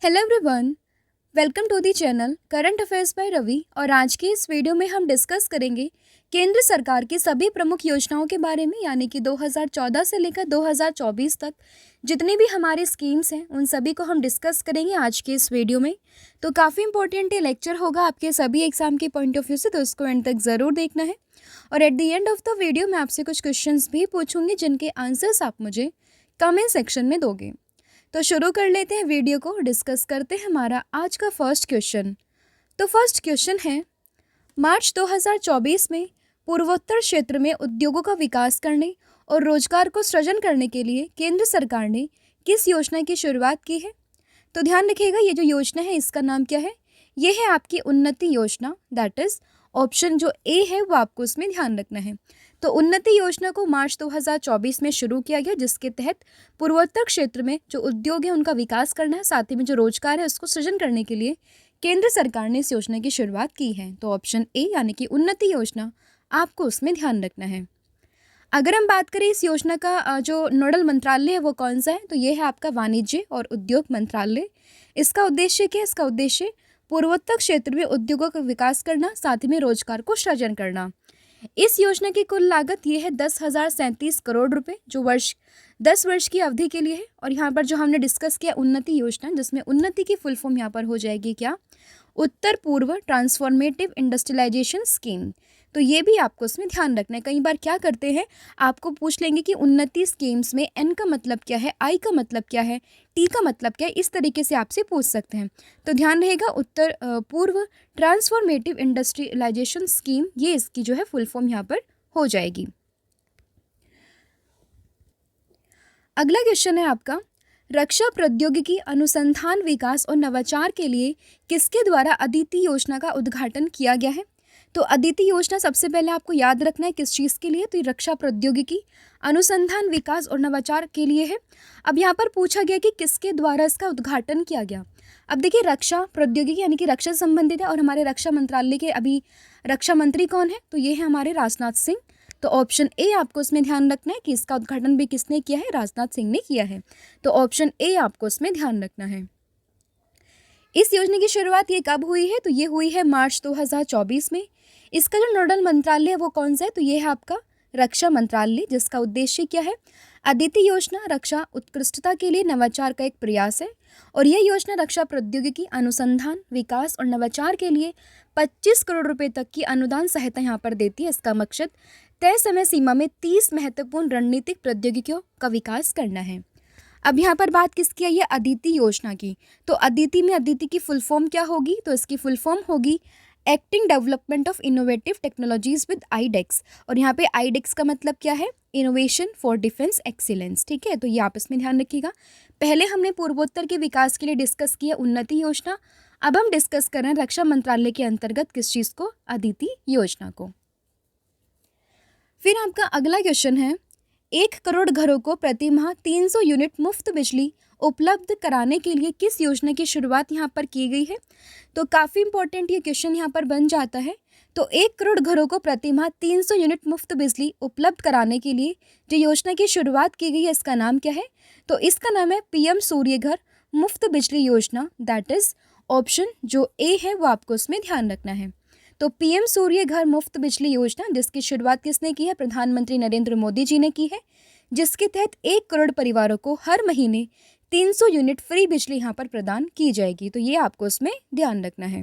Hello everyone, welcome to the channel current affairs by Ravi. और आज के इस वीडियो में हम डिस्कस करेंगे केंद्र सरकार की सभी प्रमुख योजनाओं के बारे में, यानी कि 2014 से लेकर 2024 तक जितनी भी हमारी स्कीम्स हैं उन सभी को हम डिस्कस करेंगे आज के इस वीडियो में। तो काफ़ी इंपॉर्टेंट ये लेक्चर होगा आपके सभी एग्जाम के पॉइंट ऑफ व्यू से, तो उसको एंड तक ज़रूर देखना है। और at the end of the video मैं आपसे कुछ क्वेश्चंस भी पूछूंगी जिनके आंसर्स आप मुझे कमेंट सेक्शन में दोगे। तो शुरू कर लेते हैं वीडियो को, डिस्कस करते हैं हमारा आज का फर्स्ट क्वेश्चन। तो फर्स्ट क्वेश्चन है, मार्च 2024 में पूर्वोत्तर क्षेत्र में उद्योगों का विकास करने और रोजगार को सृजन करने के लिए केंद्र सरकार ने किस योजना की शुरुआत की है? तो ध्यान रखिएगा, ये जो योजना है इसका नाम क्या है? ये है आपकी उन्नति योजना। दैट इज ऑप्शन जो ए है वो आपको उसमें ध्यान रखना है। तो उन्नति योजना को मार्च 2024 में शुरू किया गया, जिसके तहत पूर्वोत्तर क्षेत्र में जो उद्योग है उनका विकास करना है, साथ ही में जो रोजगार है उसको सृजन करने के लिए केंद्र सरकार ने इस योजना की शुरुआत की है। तो ऑप्शन ए यानी कि उन्नति योजना आपको उसमें ध्यान रखना है। अगर हम बात करें इस योजना का जो नोडल मंत्रालय है वो कौन सा है, तो ये है आपका वाणिज्य और उद्योग मंत्रालय। इसका उद्देश्य क्या है? इसका उद्देश्य पूर्वोत्तर क्षेत्र में उद्योगों का विकास करना, साथ ही में रोजगार को सृजन करना। इस योजना की कुल लागत ये है 10,037 करोड़ रुपए, जो 10 वर्ष की अवधि के लिए है। और यहाँ पर जो हमने डिस्कस किया उन्नति योजना, जिसमें उन्नति की फुल फॉर्म यहाँ पर हो जाएगी क्या? उत्तर पूर्व ट्रांसफॉर्मेटिव इंडस्ट्रियलाइजेशन स्कीम। तो ये भी आपको उसमें ध्यान रखना है। कई बार क्या करते हैं, आपको पूछ लेंगे कि उन्नति स्कीम्स में एन का मतलब क्या है, आई का मतलब क्या है, टी का मतलब क्या है, इस तरीके से आपसे पूछ सकते हैं। तो ध्यान रहेगा, उत्तर पूर्व ट्रांसफॉर्मेटिव इंडस्ट्रियलाइजेशन स्कीम, ये इसकी जो है फुल फॉर्म यहाँ पर हो जाएगी। अगला क्वेश्चन है आपका, रक्षा प्रौद्योगिकी अनुसंधान विकास और नवाचार के लिए किसके द्वारा अदिति योजना का उद्घाटन किया गया है? तो अदिति योजना सबसे पहले आपको याद रखना है किस चीज़ के लिए, तो ये रक्षा प्रौद्योगिकी अनुसंधान विकास और नवाचार के लिए है। अब यहाँ पर पूछा गया कि किसके द्वारा इसका उद्घाटन किया गया। अब देखिए, रक्षा प्रौद्योगिकी यानी कि रक्षा से संबंधित है, और हमारे रक्षा मंत्रालय के अभी रक्षा मंत्री कौन है? तो ये है हमारे राजनाथ सिंह। तो ऑप्शन ए आपको इसमें ध्यान रखना है कि इसका उद्घाटन भी किसने किया है? राजनाथ सिंह ने किया है। तो ऑप्शन ए आपको इसमें ध्यान रखना है। इस योजना की शुरुआत ये कब हुई है? तो ये हुई है मार्च 2024 में। इसका जो नोडल मंत्रालय है वो कौन सा है? तो ये है आपका रक्षा मंत्रालय, जिसका उद्देश्य क्या है? अदिति योजना रक्षा उत्कृष्टता के लिए नवाचार का एक प्रयास है, और यह योजना रक्षा प्रौद्योगिकी अनुसंधान विकास और नवाचार के लिए 25 करोड़ रुपए तक की अनुदान सहायता यहाँ पर देती है। इसका मकसद तय समय सीमा में 30 महत्वपूर्ण रणनीतिक प्रौद्योगिकियों का विकास करना है। अब यहाँ पर बात किसकी आई है? अदिति योजना की। तो अदिति में अदिति की फुल फॉर्म क्या होगी? तो इसकी फुल फॉर्म होगी acting development of innovative technologies with iDEX. और यहाँ पे आईडेक्स का मतलब क्या है? Innovation for defence excellence. ठीक है, तो ये आप इसमें ध्यान रखिएगा। पहले हमने पूर्वोत्तर के विकास के लिए डिस्कस किया उन्नति योजना, अब हम डिस्कस कर रहे हैं रक्षा मंत्रालय के अंतर्गत किस चीज़ को? अदिति योजना को। फिर आपका अगला क्वेश्चन है, 1 करोड़ घरों को प्रति माह 300 यूनिट मुफ्त बिजली उपलब्ध कराने के लिए किस योजना की शुरुआत यहाँ पर की गई है? तो काफ़ी इंपॉर्टेंट ये क्वेश्चन यहाँ पर बन जाता है। तो 1 करोड़ घरों को प्रति माह 300 यूनिट मुफ्त बिजली उपलब्ध कराने के लिए जो योजना की शुरुआत की गई है, इसका नाम क्या है? तो इसका नाम है पीएम सूर्य घर मुफ्त बिजली योजना। दैट इज ऑप्शन जो ए है वो आपको उसमें ध्यान रखना है। तो पीएम सूर्य घर मुफ्त बिजली योजना, जिसकी शुरुआत किसने की है? प्रधानमंत्री नरेंद्र मोदी जी ने की है, जिसके तहत 1 करोड़ परिवारों को हर महीने 300 यूनिट फ्री बिजली यहाँ पर प्रदान की जाएगी। तो ये आपको उसमें ध्यान रखना है।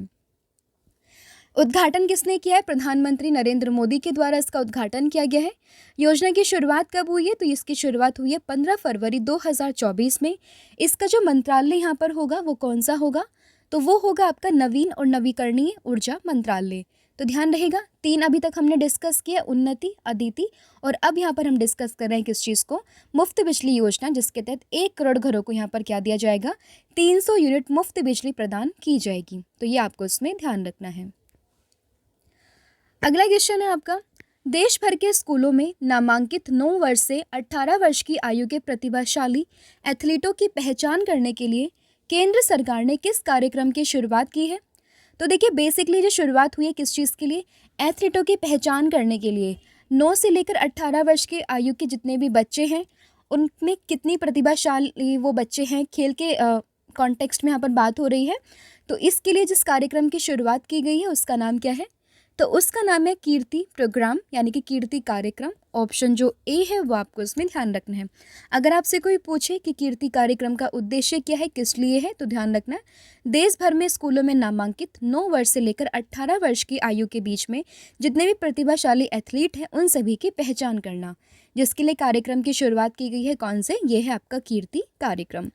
उद्घाटन किसने किया है? प्रधानमंत्री नरेंद्र मोदी के द्वारा इसका उद्घाटन किया गया है। योजना की शुरुआत कब हुई है? तो इसकी शुरुआत हुई है 15 फरवरी 2024 में। इसका जो मंत्रालय यहाँ पर होगा वो कौन सा होगा? तो वो होगा आपका नवीन और नवीकरणीय ऊर्जा मंत्रालय। तो ध्यान रहेगा, 3 अभी तक हमने डिस्कस किया, उन्नति, अदिति, और अब यहाँ पर हम डिस्कस कर रहे हैं किस चीज़ को? मुफ्त बिजली योजना, जिसके तहत 1 करोड़ घरों को यहाँ पर क्या दिया जाएगा? 300 यूनिट मुफ्त बिजली प्रदान की जाएगी। तो ये आपको इसमें ध्यान रखना है। अगला क्वेश्चन है आपका, देश भर के स्कूलों में नामांकित 9 वर्ष से 18 वर्ष की आयु के प्रतिभाशाली एथलीटों की पहचान करने के लिए केंद्र सरकार ने किस कार्यक्रम की शुरुआत की है? तो देखिए, बेसिकली जो शुरुआत हुई है किस चीज़ के लिए? एथलीटों की पहचान करने के लिए। 9 से लेकर 18 वर्ष के आयु के जितने भी बच्चे हैं, उनमें कितनी प्रतिभाशाली वो बच्चे हैं, खेल के कॉन्टेक्स्ट में यहाँ पर बात हो रही है। तो इसके लिए जिस कार्यक्रम की शुरुआत की गई है उसका नाम क्या है? तो उसका नाम है कीर्ति प्रोग्राम, यानी कि कीर्ति कार्यक्रम। ऑप्शन जो ए है वो आपको इसमें ध्यान रखना है। अगर आपसे कोई पूछे कि कीर्ति कार्यक्रम का उद्देश्य क्या है, किस लिए है, तो ध्यान रखना है देश भर में स्कूलों में नामांकित 9 वर्ष से लेकर 18 वर्ष की आयु के बीच में जितने भी प्रतिभाशाली एथलीट हैं उन सभी की पहचान करना, जिसके लिए कार्यक्रम की शुरुआत की गई है। कौन से? ये है आपका कीर्ति कार्यक्रम।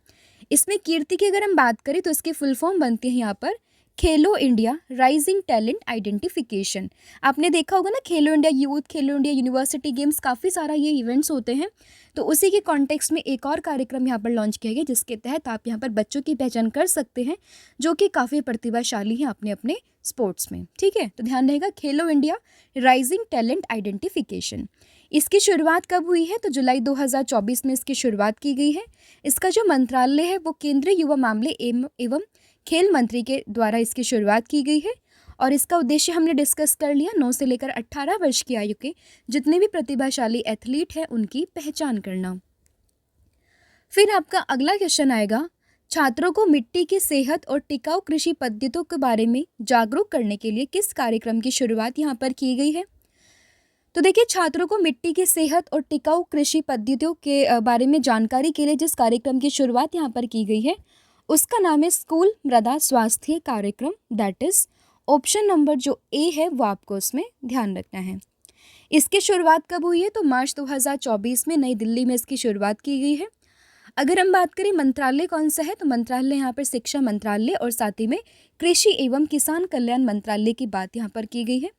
इसमें कीर्ति की अगर हम बात करें तो इसकी फुल फॉर्म बनती है यहाँ पर खेलो इंडिया राइजिंग टैलेंट आइडेंटिफिकेशन। आपने देखा होगा ना, खेलो इंडिया यूथ, खेलो इंडिया यूनिवर्सिटी गेम्स, काफ़ी सारा ये इवेंट्स होते हैं। तो उसी के कॉन्टेक्स्ट में एक और कार्यक्रम यहाँ पर लॉन्च किया गया जिसके तहत आप यहाँ पर बच्चों की पहचान कर सकते हैं जो कि काफ़ी प्रतिभाशाली हैं अपने अपने स्पोर्ट्स में। ठीक है, तो ध्यान रहेगा खेलो इंडिया राइजिंग टैलेंट आइडेंटिफिकेशन। इसकी शुरुआत कब हुई है? तो जुलाई 2024 में इसकी शुरुआत की गई है। इसका जो मंत्रालय है वो केंद्रीय युवा मामले एवं खेल मंत्री के द्वारा इसकी शुरुआत की गई है। और इसका उद्देश्य हमने डिस्कस कर लिया, 9 से लेकर 18 वर्ष की आयु के जितने भी प्रतिभाशाली एथलीट हैं उनकी पहचान करना। फिर आपका अगला क्वेश्चन आएगा, छात्रों को मिट्टी की सेहत और टिकाऊ कृषि पद्धतियों के बारे में जागरूक करने के लिए किस कार्यक्रम की शुरुआत यहाँ पर की गई है? तो देखिए, छात्रों को मिट्टी की सेहत और टिकाऊ कृषि पद्धतियों के बारे में जानकारी के लिए जिस कार्यक्रम की शुरुआत यहाँ पर की गई है उसका नाम है स्कूल मृदा स्वास्थ्य कार्यक्रम। दैट इज ऑप्शन नंबर जो ए है वो आपको उसमें ध्यान रखना है। इसकी शुरुआत कब हुई है? तो मार्च 2024 में नई दिल्ली में इसकी शुरुआत की गई है। अगर हम बात करें मंत्रालय कौन सा है, तो मंत्रालय यहाँ पर शिक्षा मंत्रालय और साथ ही में कृषि एवं किसान कल्याण मंत्रालय की बात यहाँ पर की गई है।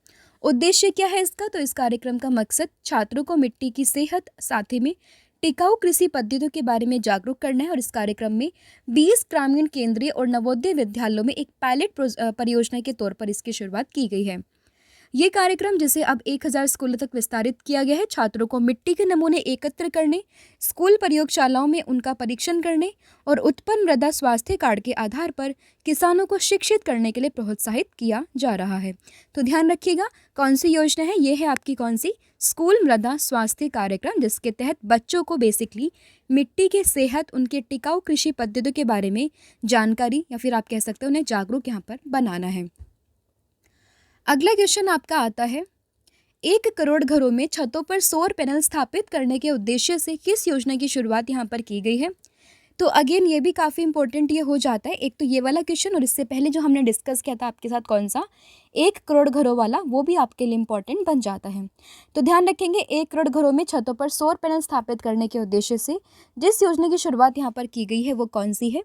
उद्देश्य क्या है इसका? तो इस कार्यक्रम का मकसद छात्रों को मिट्टी की सेहत साथ ही में टिकाऊ कृषि पद्धतियों के बारे में जागरूक करना है। और इस कार्यक्रम में 20 ग्रामीण केंद्रीय और नवोदय विद्यालयों में एक पायलट परियोजना के तौर पर इसकी शुरुआत की गई है। ये कार्यक्रम जिसे अब 1000 स्कूलों तक विस्तारित किया गया है, छात्रों को मिट्टी के नमूने एकत्र करने, स्कूल प्रयोगशालाओं में उनका परीक्षण करने और उत्पन्न मृदा स्वास्थ्य कार्ड के आधार पर किसानों को शिक्षित करने के लिए प्रोत्साहित किया जा रहा है। तो ध्यान रखिएगा कौन सी योजना है, ये है आपकी कौन सी? स्कूल मृदा स्वास्थ्य कार्यक्रम, जिसके तहत बच्चों को बेसिकली मिट्टी की सेहत, उनके टिकाऊ कृषि पद्धतियों के बारे में जानकारी या फिर आप कह सकते हो उन्हें जागरूक यहाँ पर बनाना है। अगला क्वेश्चन आपका आता है, 1 करोड़ घरों में छतों पर सौर पैनल स्थापित करने के उद्देश्य से किस योजना की शुरुआत यहाँ पर की गई है? तो अगेन ये भी काफ़ी इंपॉर्टेंट ये हो जाता है। एक तो ये वाला क्वेश्चन और इससे पहले जो हमने डिस्कस किया था आपके साथ कौन सा 1 करोड़ घरों वाला, वो भी आपके लिए इंपॉर्टेंट बन जाता है। तो ध्यान रखेंगे 1 करोड़ घरों में छतों पर सौर पैनल स्थापित करने के उद्देश्य से जिस योजना की शुरुआत यहाँ पर की गई है वो कौन सी है?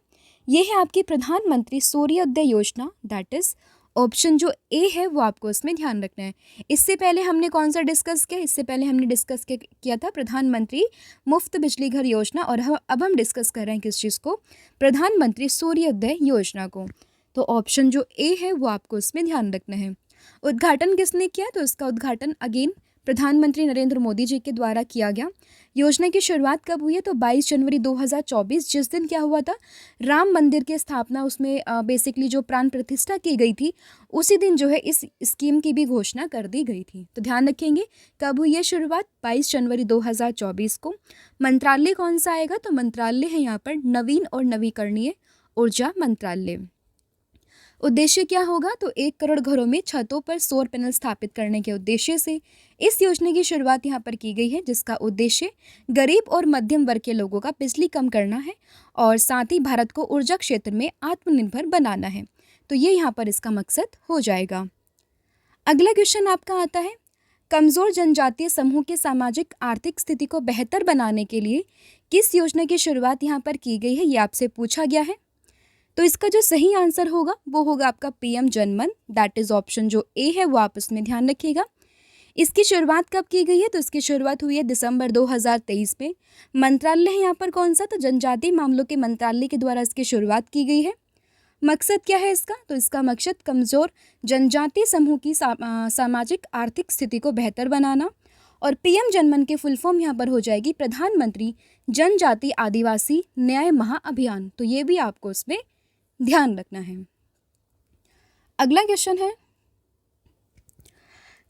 ये है आपकी प्रधानमंत्री सूर्योदय योजना। दैट इज ऑप्शन जो ए है वो आपको इसमें ध्यान रखना है। इससे पहले हमने कौन सा डिस्कस किया? इससे पहले हमने डिस्कस किया था प्रधानमंत्री मुफ्त बिजली घर योजना, और अब हम डिस्कस कर रहे हैं किस चीज़ को? प्रधानमंत्री सूर्योदय योजना को। तो ऑप्शन जो ए है वो आपको इसमें ध्यान रखना है। उद्घाटन किसने किया? तो इसका उद्घाटन अगेन प्रधानमंत्री नरेंद्र मोदी जी के द्वारा किया गया। योजना की शुरुआत कब हुई है? तो 22 जनवरी 2024, जिस दिन क्या हुआ था, राम मंदिर की स्थापना, उसमें बेसिकली जो प्राण प्रतिष्ठा की गई थी, उसी दिन जो है इस स्कीम की भी घोषणा कर दी गई थी। तो ध्यान रखेंगे कब हुई है शुरुआत? 22 जनवरी 2024 को। मंत्रालय कौन सा आएगा? तो मंत्रालय है यहाँ पर नवीन और नवीकरणीय ऊर्जा मंत्रालय। उद्देश्य क्या होगा? तो 1 करोड़ घरों में छतों पर सौर पैनल स्थापित करने के उद्देश्य से इस योजना की शुरुआत यहाँ पर की गई है, जिसका उद्देश्य गरीब और मध्यम वर्ग के लोगों का बिजली कम करना है और साथ ही भारत को ऊर्जा क्षेत्र में आत्मनिर्भर बनाना है। तो ये यहाँ पर इसका मकसद हो जाएगा। अगला क्वेश्चन आपका आता है, कमज़ोर जनजातीय समूह की सामाजिक आर्थिक स्थिति को बेहतर बनाने के लिए किस योजना की शुरुआत यहाँ पर की गई है? ये आपसे पूछा गया है। तो इसका जो सही आंसर होगा वो होगा आपका PM Janman. That is option जो ए है वो आप उसमें ध्यान रखिएगा। इसकी शुरुआत कब की गई है? तो इसकी शुरुआत हुई है दिसंबर 2023 में। मंत्रालय है यहाँ पर कौन सा? तो जनजातीय मामलों के मंत्रालय के द्वारा इसकी शुरुआत की गई है। मकसद क्या है इसका? तो इसका मकसद कमज़ोर जनजातीय समूह की सामाजिक आर्थिक स्थिति को बेहतर बनाना। और पीएम जनमन के फुल फॉर्म यहाँ पर हो जाएगी प्रधानमंत्री जनजातीय आदिवासी न्याय महाअभियान। तो ये भी आपको उसमें ध्यान रखना है। अगला क्वेश्चन है,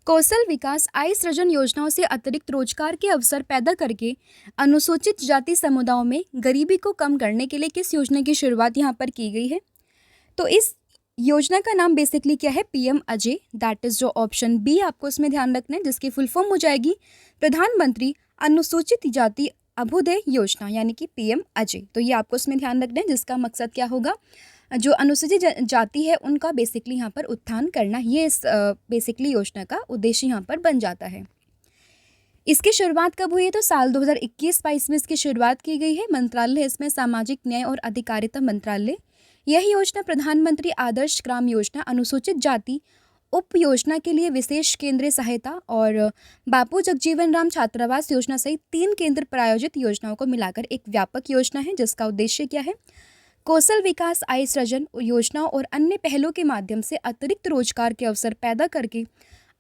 कौशल विकास आय सृजन योजनाओं से अतिरिक्त रोजगार के अवसर पैदा करके अनुसूचित जाति समुदायों में गरीबी को कम करने के लिए किस योजना की शुरुआत यहाँ पर की गई है? तो इस योजना का नाम बेसिकली क्या है? पीएम अजय, दैट इज जो ऑप्शन बी आपको इसमें ध्यान रखना है, जिसकी फुल फॉर्म हो जाएगी प्रधानमंत्री अनुसूचित जाति अभ्युदय योजना, यानी कि पीएम अजय। तो ये आपको इसमें ध्यान रखना है, जिसका मकसद क्या होगा? जो अनुसूचित जाति है उनका बेसिकली यहाँ पर उत्थान करना, ये इस बेसिकली योजना का उद्देश्य यहाँ पर बन जाता है। इसकी शुरुआत कब हुई है? तो साल 2021-22 में इसकी शुरुआत की गई है। मंत्रालय इसमें सामाजिक न्याय और अधिकारिता मंत्रालय। यह योजना प्रधानमंत्री आदर्श ग्राम योजना, अनुसूचित जाति उप योजना के लिए विशेष केंद्रीय सहायता और बापू जगजीवन राम छात्रावास योजना सहित 3 केंद्र प्रायोजित योजनाओं को मिलाकर एक व्यापक योजना है, जिसका उद्देश्य क्या है? कौशल विकास आय सृजन योजनाओं और अन्य पहलों के माध्यम से अतिरिक्त रोजगार के अवसर पैदा करके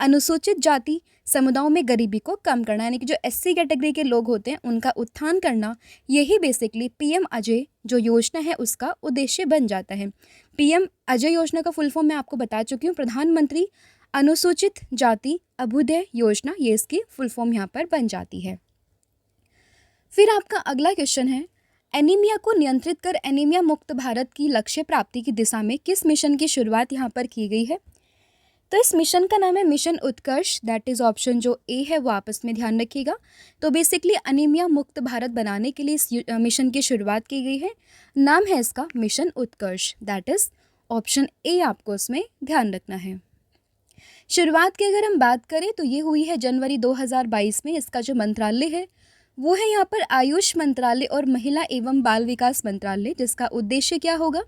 अनुसूचित जाति समुदायों में गरीबी को कम करना, यानी कि जो एससी कैटेगरी के लोग होते हैं उनका उत्थान करना, यही बेसिकली पीएम अजय जो योजना है उसका उद्देश्य बन जाता है। पीएम अजय योजना का फुल फॉर्म मैं आपको बता चुकी हूँ, प्रधानमंत्री अनुसूचित जाति अभ्युदय योजना, ये इसकी फुल फॉर्म यहाँ पर बन जाती है। फिर आपका अगला क्वेश्चन है, एनीमिया को नियंत्रित कर एनीमिया मुक्त भारत की लक्ष्य प्राप्ति की दिशा में किस मिशन की शुरुआत यहाँ पर की गई है? तो इस मिशन का नाम है mission Utkarsh, that is option जो ए है वो आपस में ध्यान रखिएगा। तो बेसिकली एनीमिया मुक्त भारत बनाने के लिए इस मिशन की शुरुआत की गई है। नाम है इसका mission Utkarsh, that is option A आपको इसमें ध्यान रखना है। शुरुआत की अगर हम बात करें तो ये हुई है जनवरी 2022 में। इसका जो मंत्रालय है वो है यहाँ पर आयुष मंत्रालय और महिला एवं बाल विकास मंत्रालय, जिसका उद्देश्य क्या होगा?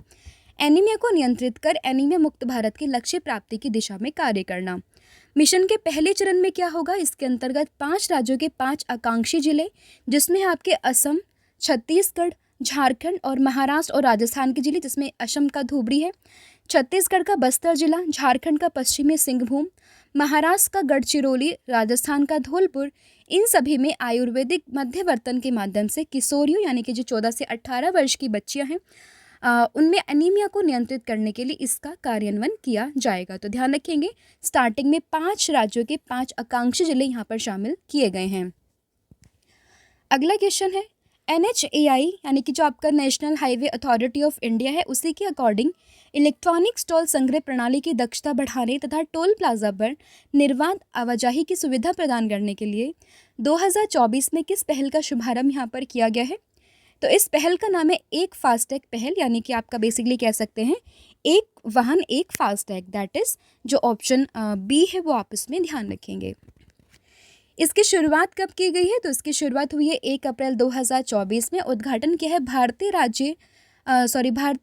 एनीमिया को नियंत्रित कर एनीमिया मुक्त भारत के लक्ष्य प्राप्ति की दिशा में कार्य करना। मिशन के पहले चरण में क्या होगा? इसके अंतर्गत 5 राज्यों के 5 आकांक्षी जिले, जिसमें आपके असम, छत्तीसगढ़, झारखंड और महाराष्ट्र और राजस्थान के जिले, जिसमें असम का धुबरी है, छत्तीसगढ़ का बस्तर जिला, झारखंड का पश्चिमी सिंहभूम, महाराष्ट्र का गढ़चिरौली, राजस्थान का धौलपुर, इन सभी में आयुर्वेदिक मध्यवर्तन के माध्यम से किशोरियों, यानी कि जो 14 से 18 वर्ष की बच्चियां हैं, उनमें एनीमिया को नियंत्रित करने के लिए इसका कार्यान्वयन किया जाएगा। तो ध्यान रखेंगे, स्टार्टिंग में 5 राज्यों के 5 आकांक्षी जिले यहाँ पर शामिल किए गए हैं। अगला क्वेश्चन है, NHAI यानी कि जो आपका national highway authority of India है, उसी के अकॉर्डिंग इलेक्ट्रॉनिक टोल संग्रह प्रणाली की दक्षता बढ़ाने तथा टोल प्लाजा पर निर्बाध आवाजाही की सुविधा प्रदान करने के लिए 2024 में किस पहल का शुभारंभ यहाँ पर किया गया है? तो इस पहल का नाम है एक फास्टैग पहल, यानी कि आपका बेसिकली कह सकते हैं एक वाहन एक फास्टैग, दैट इज जो ऑप्शन बी है वो आप इसमें ध्यान रखेंगे। इसकी शुरुआत कब की गई है? तो इसकी शुरुआत हुई है 1 अप्रैल 2024 में। उद्घाटन किया है भारतीय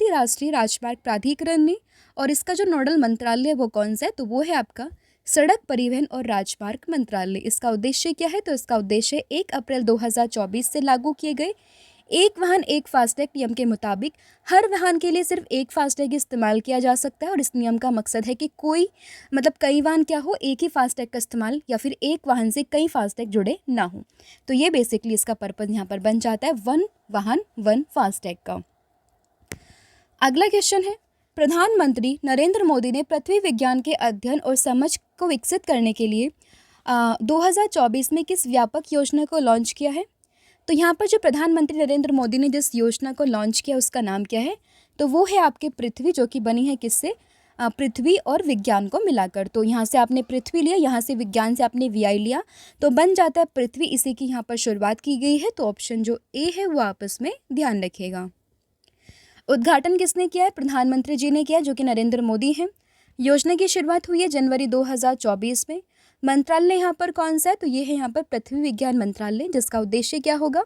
राष्ट्रीय राजमार्ग प्राधिकरण ने, और इसका जो नोडल मंत्रालय है वो कौन सा है? तो वो है आपका सड़क परिवहन और राजमार्ग मंत्रालय। इसका उद्देश्य क्या है? तो इसका उद्देश्य 1 अप्रैल 2024 से लागू किए गए एक वाहन एक फास्टैग नियम के मुताबिक हर वाहन के लिए सिर्फ एक फास्टैग इस्तेमाल किया जा सकता है, और इस नियम का मकसद है कि कोई कई वाहन क्या हो, एक ही फास्टैग का इस्तेमाल या फिर एक वाहन से कई फास्टैग जुड़े ना हो। तो ये बेसिकली इसका पर्पज़ यहाँ पर बन जाता है वन वाहन वन फास्टैग का। अगला क्वेश्चन है, प्रधानमंत्री नरेंद्र मोदी ने पृथ्वी विज्ञान के अध्ययन और समझ को विकसित करने के लिए 2024 में किस व्यापक योजना को लॉन्च किया है? तो यहाँ पर जो प्रधानमंत्री नरेंद्र मोदी ने जिस योजना को लॉन्च किया उसका नाम क्या है? तो वो है आपके पृथ्वी, जो कि बनी है किससे? पृथ्वी और विज्ञान को मिलाकर। तो यहाँ से आपने पृथ्वी लिया, यहाँ से विज्ञान से आपने VI लिया, तो बन जाता है पृथ्वी। इसी की यहाँ पर शुरुआत की गई है। तो ऑप्शन जो ए है वो आप इसमें ध्यान रखिएगा। उद्घाटन किसने किया है? प्रधानमंत्री जी ने किया, जो कि नरेंद्र मोदी हैं। योजना की शुरुआत हुई है जनवरी 2024 में। मंत्रालय यहाँ पर कौन सा है? तो ये है यहाँ पर पृथ्वी विज्ञान मंत्रालय, जिसका उद्देश्य क्या होगा?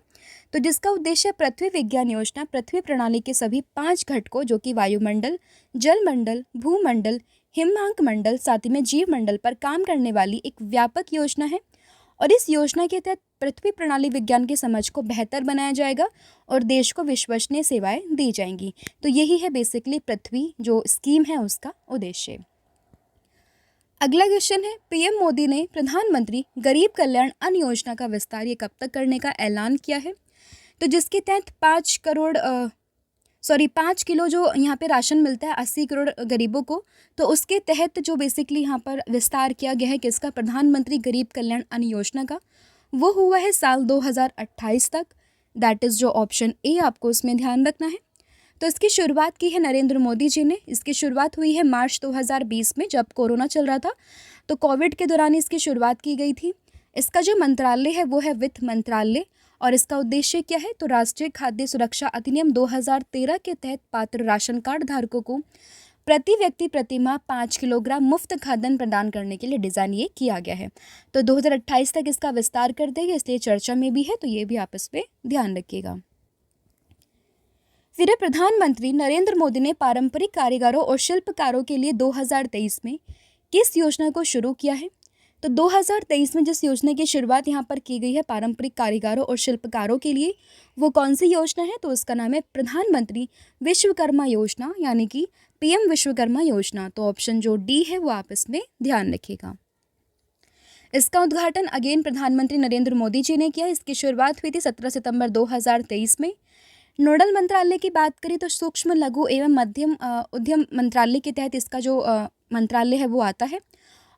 तो जिसका उद्देश्य पृथ्वी विज्ञान योजना पृथ्वी प्रणाली के सभी 5 घटकों, जो कि वायुमंडल, जलमंडल, भूमंडल, हिमांक मंडल, साथ ही में जीव मंडल पर काम करने वाली एक व्यापक योजना है। और इस योजना के तहत पृथ्वी प्रणाली विज्ञान की समझ को बेहतर बनाया जाएगा और देश को विश्वसनीय सेवाएं दी जाएंगी। तो यही है बेसिकली पृथ्वी जो स्कीम है उसका उद्देश्य। अगला क्वेश्चन है, पीएम मोदी ने प्रधानमंत्री गरीब कल्याण अन्न योजना का विस्तार ये कब तक करने का ऐलान किया है? तो जिसके तहत सॉरी 5 किलो जो यहाँ पे राशन मिलता है 80 करोड़ गरीबों को, तो उसके तहत जो बेसिकली यहाँ पर विस्तार किया गया है किसका, प्रधानमंत्री गरीब कल्याण अन्न योजना का, वो हुआ है साल 2028 तक। दैट इज़ जो ऑप्शन ए, आपको उसमें ध्यान रखना है। तो इसकी शुरुआत की है नरेंद्र मोदी जी ने। इसकी शुरुआत हुई है मार्च 2020 में, जब कोरोना चल रहा था, तो कोविड के दौरान इसकी शुरुआत की गई थी। इसका जो मंत्रालय है वो है वित्त मंत्रालय, और इसका उद्देश्य क्या है, तो राष्ट्रीय खाद्य सुरक्षा अधिनियम 2013 के तहत पात्र राशन कार्ड धारकों को प्रति व्यक्ति प्रति माह 5 किलोग्राम मुफ्त खाद्यान्न प्रदान करने के लिए डिज़ाइन ये किया गया है। तो 2028 तक इसका विस्तार कर देंगे, इसलिए चर्चा में भी है, तो ये भी आप इस पर ध्यान रखिएगा। फिर प्रधानमंत्री नरेंद्र मोदी ने पारंपरिक कारीगरों और शिल्पकारों के लिए 2023 में किस योजना को शुरू किया है। तो 2023 में जिस योजना की शुरुआत यहाँ पर की गई है पारंपरिक कारीगरों और शिल्पकारों के लिए, वो कौन सी योजना है, तो उसका नाम है प्रधानमंत्री विश्वकर्मा योजना, यानी कि पीएम विश्वकर्मा योजना। तो ऑप्शन जो डी है वो आप इसमें ध्यान रखिएगा। इसका उद्घाटन अगेन प्रधानमंत्री नरेंद्र मोदी जी ने किया। इसकी शुरुआत हुई थी 17 सितंबर 2023 में। नोडल मंत्रालय की बात करें तो सूक्ष्म लघु एवं मध्यम उद्यम मंत्रालय के तहत इसका जो मंत्रालय है वो आता है,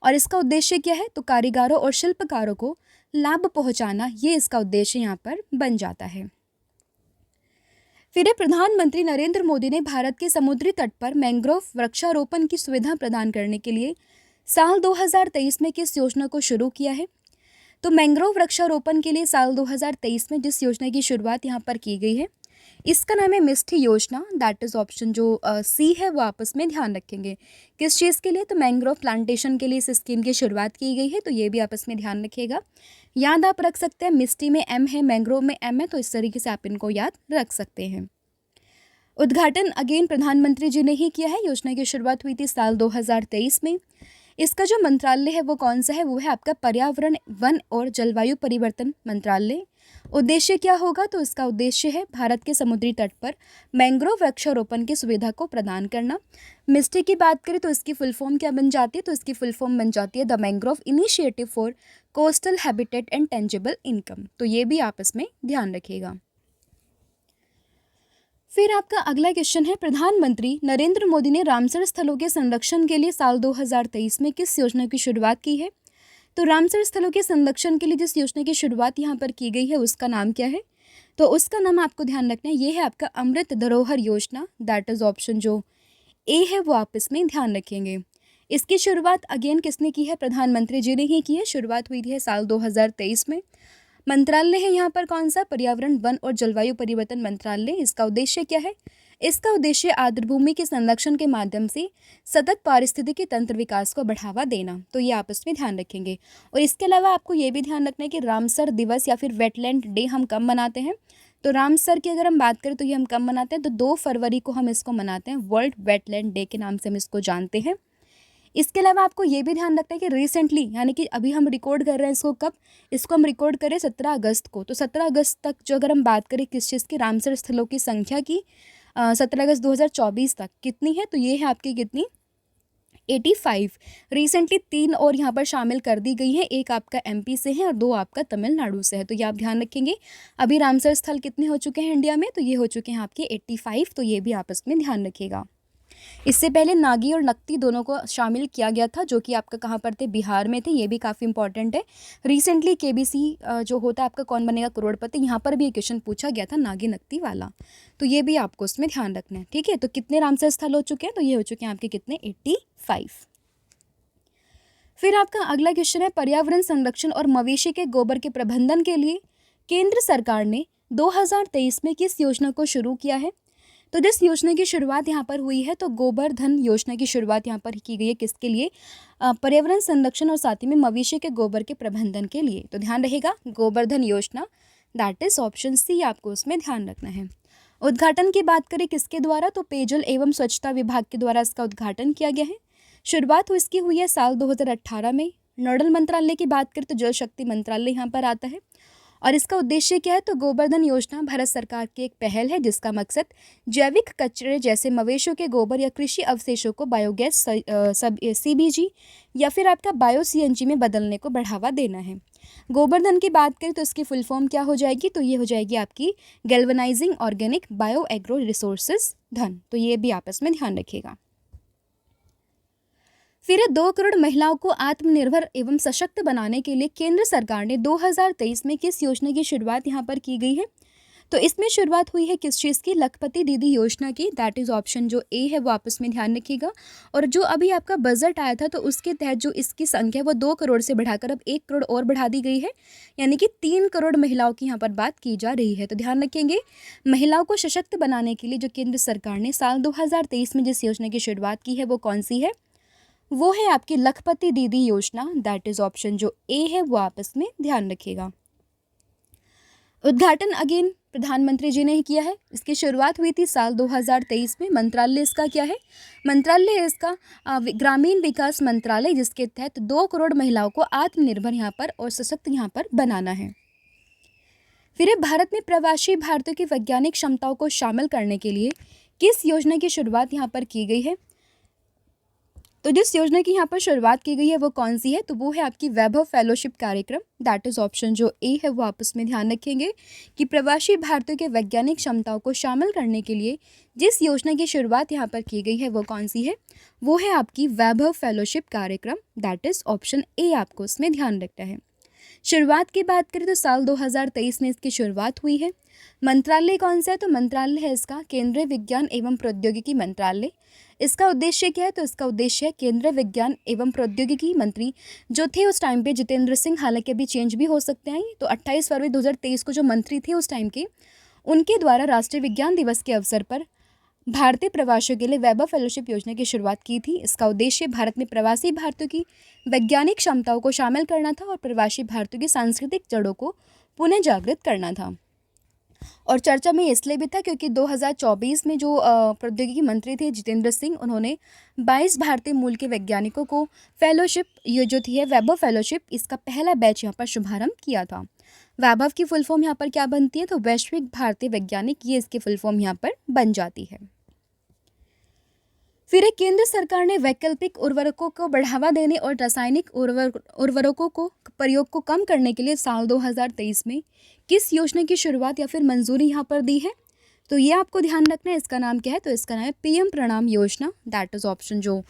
और इसका उद्देश्य क्या है, तो कारीगरों और शिल्पकारों को लाभ पहुंचाना, ये इसका उद्देश्य यहाँ पर बन जाता है। फिर प्रधानमंत्री नरेंद्र मोदी ने भारत के समुद्री तट पर मैंग्रोव वृक्षारोपण की सुविधा प्रदान करने के लिए साल 2023 में किस योजना को शुरू किया है। तो मैंग्रोव वृक्षारोपण के लिए साल 2023 में जिस योजना की शुरुआत यहाँ पर की गई है, इसका नाम है मिस्टी योजना। दैट इज़ ऑप्शन जो सी है वो आपस में ध्यान रखेंगे। किस चीज़ के लिए, तो मैंग्रोव प्लांटेशन के लिए इस स्कीम की शुरुआत की गई है, तो ये भी आपस में ध्यान रखिएगा। याद आप रख सकते हैं, मिस्टी में एम है, मैंग्रोव में एम है, तो इस तरीके से आप इनको याद रख सकते हैं। उद्घाटन अगेन प्रधानमंत्री जी ने ही किया है। योजना की शुरुआत हुई थी साल 2023 में। इसका जो मंत्रालय है वो कौन सा है, वो है आपका पर्यावरण, वन और जलवायु परिवर्तन मंत्रालय। उद्देश्य क्या होगा, तो इसका उद्देश्य है भारत के समुद्री तट पर मैंग्रोव वृक्षारोपण की सुविधा को प्रदान करना। मिस्टी की बात करें तो इसकी फुल फॉर्म क्या बन जाती है, तो इसकी फुल फॉर्म बन जाती है the mangrove initiative for coastal habitat and tangible income. तो ये भी आप इसमें ध्यान रखिएगा। फिर आपका अगला क्वेश्चन है, प्रधानमंत्री नरेंद्र मोदी ने रामसर स्थलों के संरक्षण के लिए साल 2023 में किस योजना की शुरुआत की है। तो रामसर स्थलों के संरक्षण के लिए जिस योजना की शुरुआत यहाँ पर की गई है उसका नाम क्या है, तो उसका नाम आपको ध्यान रखना है, ये है आपका अमृत धरोहर योजना। दैट इज़ ऑप्शन जो ए है वो आप इसमें ध्यान रखेंगे। इसकी शुरुआत अगेन किसने की है, प्रधानमंत्री जी ने ही की है। शुरुआत हुई थी साल 2023 में। मंत्रालय है यहाँ पर कौन सा, पर्यावरण, वन और जलवायु परिवर्तन मंत्रालय। इसका उद्देश्य क्या है, इसका उद्देश्य आर्द्रभूमि के संरक्षण के माध्यम से सतत पारिस्थितिकी तंत्र विकास को बढ़ावा देना। तो ये आप इसमें ध्यान रखेंगे। और इसके अलावा आपको ये भी ध्यान रखना है कि रामसर दिवस या फिर वेटलैंड डे हम कब मनाते हैं। तो रामसर की अगर हम बात करें तो ये हम कब मनाते हैं, तो 2 फरवरी को हम इसको मनाते हैं। वर्ल्ड वेटलैंड डे के नाम से हम इसको जानते हैं। इसके अलावा आपको ये भी ध्यान रखना है कि रिसेंटली, यानी कि अभी हम रिकॉर्ड कर रहे हैं इसको कब, इसको हम रिकॉर्ड करें 17 अगस्त को। तो 17 अगस्त तक जो अगर हम बात करें किस चीज़ की, रामसर स्थलों की संख्या की, 17 अगस्त 2024 तक कितनी है, तो ये है आपकी कितनी, 85। रिसेंटली 3 और यहाँ पर शामिल कर दी गई है, एक आपका एमपी से है और 2 आपका तमिलनाडु से है। तो ये आप ध्यान रखेंगे। अभी रामसर स्थल कितने हो चुके हैं इंडिया में, तो ये हो चुके हैं आपके 85। तो ये भी आप इसमें ध्यान रखिएगा। इससे पहले नागी और नक्ती दोनों को शामिल किया गया था, जो कि आपका कहाँ पर थे, बिहार में थे। ये भी काफ़ी इंपॉर्टेंट है। रिसेंटली केबीसी जो होता है आपका कौन बनेगा करोड़पति, यहाँ पर भी एक क्वेश्चन पूछा गया था नागी नक्ती वाला। तो ये भी आपको उसमें ध्यान रखना है, ठीक है। तो कितने रामसर स्थल हो चुके हैं, तो ये हो चुके हैं आपके कितने, 85। फिर आपका अगला क्वेश्चन है, पर्यावरण संरक्षण और मवेशी के गोबर के प्रबंधन के लिए केंद्र सरकार ने 2023 में किस योजना को शुरू किया है। तो जिस योजना की शुरुआत यहाँ पर हुई है, तो गोबर धन योजना की शुरुआत यहाँ पर की गई है। किसके लिए, पर्यावरण संरक्षण और साथ ही में मवेशी के गोबर के प्रबंधन के लिए। तो ध्यान रहेगा, गोबर धन Yojana, that is option C, आपको उसमें ध्यान रखना है। उद्घाटन की बात करें किसके द्वारा, तो पेयजल एवं स्वच्छता विभाग के द्वारा इसका उद्घाटन किया गया है। शुरुआत इसकी हुई है साल 2018 में। नोडल मंत्रालय की बात करें तो जल शक्ति मंत्रालय यहाँ पर आता है। और इसका उद्देश्य क्या है? तो गोबर्धन योजना भारत सरकार की एक पहल है जिसका मकसद जैविक कचरे जैसे मवेशियों के गोबर या कृषि अवशेषों को बायोगैस सब सीबीजी या फिर आपका बायो सीएनजी में बदलने को बढ़ावा देना है। गोबर्धन की बात करें तो इसकी फुल फॉर्म क्या हो जाएगी? तो ये हो जाएगी आपकी galvanising organic bio agro resources धन। तो ये भी आपस में ध्यान रखिएगा। फिर 2 करोड़ महिलाओं को आत्मनिर्भर एवं सशक्त बनाने के लिए केंद्र सरकार ने 2023 में किस योजना की शुरुआत यहाँ पर की गई है? तो इसमें शुरुआत हुई है किस चीज़ की? लखपति दीदी योजना की। दैट इज़ ऑप्शन जो ए है वो आपस में ध्यान रखिएगा। और जो अभी आपका बजट आया था तो उसके तहत जो इसकी संख्या है वो 2 करोड़ से बढ़ाकर अब 1 करोड़ और बढ़ा दी गई है, यानी कि 3 करोड़ महिलाओं की यहाँ पर बात की जा रही है। तो ध्यान रखेंगे, महिलाओं को सशक्त बनाने के लिए जो केंद्र सरकार ने साल 2023 में जिस योजना की शुरुआत की है वो कौन सी है? वो है आपकी लखपति दीदी योजना। दैट इज ऑप्शन जो ए है वो आपस में ध्यान रखिएगा। उद्घाटन अगेन प्रधानमंत्री जी ने ही किया है। इसकी शुरुआत हुई थी साल 2023 में। मंत्रालय इसका क्या है? मंत्रालय है इसका ग्रामीण विकास मंत्रालय, जिसके तहत 2 करोड़ महिलाओं को आत्मनिर्भर यहाँ पर और सशक्त यहाँ पर बनाना है। फिर भारत में प्रवासी भारतीयों की वैज्ञानिक क्षमताओं को शामिल करने के लिए किस योजना की शुरुआत यहाँ पर की गई है? तो जिस योजना की यहाँ पर शुरुआत की गई है वो कौन सी है? तो वो है आपकी वैभव फेलोशिप कार्यक्रम। दैट इज ऑप्शन जो ए है वो आपस में ध्यान रखेंगे कि प्रवासी भारतीयों के वैज्ञानिक क्षमताओं को शामिल करने के लिए जिस योजना की शुरुआत यहाँ पर की गई है वो कौन सी है? वो है आपकी वैभव फेलोशिप कार्यक्रम। दैट इज ऑप्शन ए आपको उसमें ध्यान रखना है। शुरुआत की बात करें तो साल 2023 में इसकी शुरुआत हुई है। मंत्रालय कौन सा है? तो मंत्रालय है इसका केंद्रीय विज्ञान एवं प्रौद्योगिकी मंत्रालय। इसका उद्देश्य क्या है? तो इसका उद्देश्य है केंद्रीय विज्ञान एवं प्रौद्योगिकी मंत्री जो थे उस टाइम पे जितेंद्र सिंह, हालांकि अभी चेंज भी हो सकते हैं, तो 28 फरवरी 2023 को जो मंत्री थे उस टाइम के, उनके द्वारा राष्ट्रीय विज्ञान दिवस के अवसर पर भारतीय प्रवासियों के लिए वैभव फेलोशिप योजना की शुरुआत की थी। इसका उद्देश्य भारत में प्रवासी भारतीयों की वैज्ञानिक क्षमताओं को शामिल करना था और प्रवासी भारतीयों की सांस्कृतिक जड़ों को पुनः जागृत करना था। और चर्चा में इसलिए भी था क्योंकि 2024 में जो प्रौद्योगिकी मंत्री थे जितेंद्र सिंह, उन्होंने 22 भारतीय मूल के वैज्ञानिकों को फेलोशिप, ये जो थी है वैभव फेलोशिप, इसका पहला बैच यहाँ पर शुभारंभ किया था। वैभव की फुल फॉर्म यहाँ पर क्या बनती है? तो वैश्विक भारतीय वैज्ञानिक, ये इसकी फुल फॉर्म यहाँ पर बन जाती है। फिर एक केंद्र सरकार ने वैकल्पिक उर्वरकों को बढ़ावा देने और रासायनिक उर्वरकों को प्रयोग को कम करने के लिए साल 2023 में किस योजना की शुरुआत या फिर मंजूरी यहाँ पर दी है? तो ये आपको ध्यान रखना है। इसका नाम क्या है? तो इसका नाम है पीएम प्रणाम योजना। दैट इज ऑप्शन जो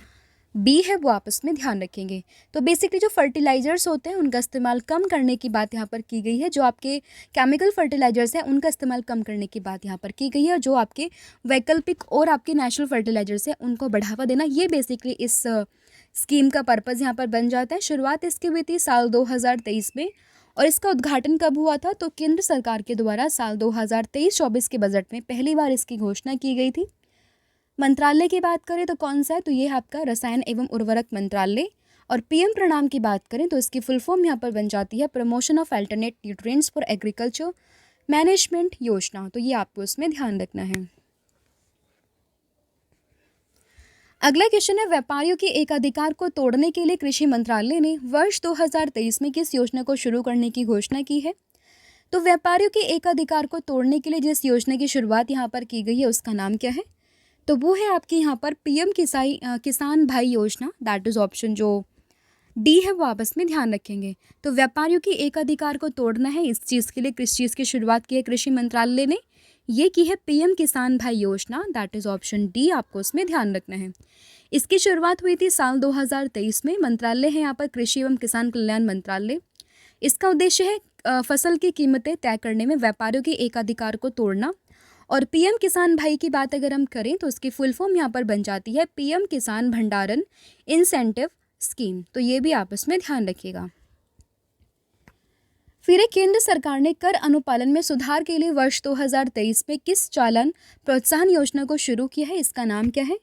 बी है वो आपस में ध्यान रखेंगे। तो बेसिकली जो फर्टिलाइजर्स होते हैं उनका इस्तेमाल कम करने की बात यहाँ पर की गई है। जो आपके केमिकल फर्टिलाइजर्स हैं उनका इस्तेमाल कम करने की बात यहाँ पर की गई है। जो आपके वैकल्पिक और आपके नेचुरल फर्टिलाइजर्स हैं उनको बढ़ावा देना, ये बेसिकली इस स्कीम का पर्पज़ यहाँ पर बन जाता है। शुरुआत इसकी हुई थी साल 2023 में और इसका उद्घाटन कब हुआ था? तो केंद्र सरकार के द्वारा साल 2023-24 के बजट में पहली बार इसकी घोषणा की गई थी। मंत्रालय की बात करें तो कौन सा है? तो ये है आपका रसायन एवं उर्वरक मंत्रालय। और पीएम प्रणाम की बात करें तो इसकी फुल फॉर्म यहाँ पर बन जाती है promotion of alternate nutrients for agriculture management योजना। तो ये आपको इसमें ध्यान रखना है। अगला क्वेश्चन है, व्यापारियों के एकाधिकार को तोड़ने के लिए कृषि मंत्रालय ने वर्ष 2023 में किस योजना को शुरू करने की घोषणा की है? तो व्यापारियों के एकाधिकार को तोड़ने के लिए जिस योजना की शुरुआत यहाँ पर की गई है उसका नाम क्या है? तो वो है आपकी यहाँ पर पीएम किसान भाई योजना। दैट इज ऑप्शन जो डी है वो आपस में ध्यान रखेंगे। तो व्यापारियों की एकाधिकार को तोड़ना है, इस चीज़ के लिए किस चीज़ की शुरुआत की है कृषि मंत्रालय ने? ये की है पीएम किसान भाई योजना। दैट इज ऑप्शन डी आपको उसमें ध्यान रखना है। इसकी शुरुआत हुई थी साल 2023 में। मंत्रालय है यहाँ पर कृषि एवं किसान कल्याण मंत्रालय। इसका उद्देश्य है फसल की कीमतें तय करने में व्यापारियों के एकाधिकार को तोड़ना। और पीएम किसान भाई की बात अगर हम करें तो उसकी फुल फॉर्म यहाँ पर बन जाती है पीएम किसान भंडारण इंसेंटिव स्कीम। तो ये भी आपस में ध्यान रखिएगा। फिर केंद्र सरकार ने कर अनुपालन में सुधार के लिए वर्ष 2023 में किस चालान प्रोत्साहन योजना को शुरू किया है? इसका नाम क्या है?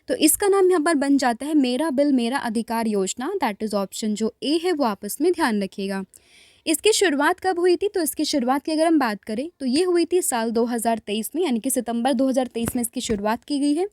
तो इसका नाम यहाँ पर बन जाता है मेरा बिल मेरा अधिकार योजना। दैट इज ऑप्शन जो ए है वो आपस में ध्यान रखिएगा। इसकी शुरुआत कब हुई थी? तो इसकी शुरुआत की अगर हम बात करें तो ये हुई थी साल 2023 में, यानी कि सितंबर 2023 में इसकी शुरुआत की गई है।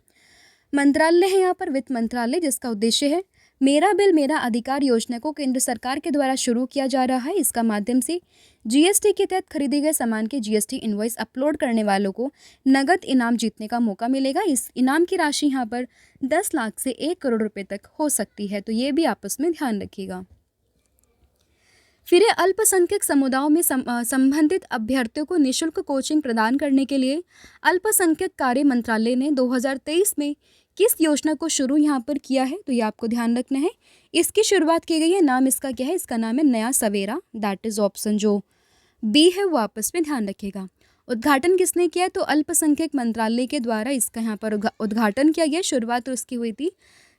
मंत्रालय है यहाँ पर वित्त मंत्रालय, जिसका उद्देश्य है मेरा बिल मेरा अधिकार योजना को केंद्र सरकार के द्वारा शुरू किया जा रहा है। इसका माध्यम से जीएसटी के तहत खरीदे गए सामान के जीएसटी इनवॉइस अपलोड करने वालों को नगद इनाम जीतने का मौका मिलेगा। इस इनाम की राशि यहाँ पर 10 लाख से 1 करोड़ रुपए तक हो सकती है, तो ये भी आप उसमें ध्यान रखिएगा। फिर अल्पसंख्यक समुदायों में संबंधित अभ्यर्थियों को निःशुल्क कोचिंग प्रदान करने के लिए अल्पसंख्यक कार्य मंत्रालय ने 2023 में किस योजना को शुरू यहाँ पर किया है, तो ये आपको ध्यान रखना है। इसकी शुरुआत की गई है। नाम इसका क्या है? इसका नाम है नया सवेरा, दैट इज ऑप्शन जो बी है वो आपस में ध्यान रखिएगा। उद्घाटन किसने किया? तो अल्पसंख्यक मंत्रालय के द्वारा इसका यहाँ पर उद्घाटन किया गया। शुरुआत तो इसकी हुई थी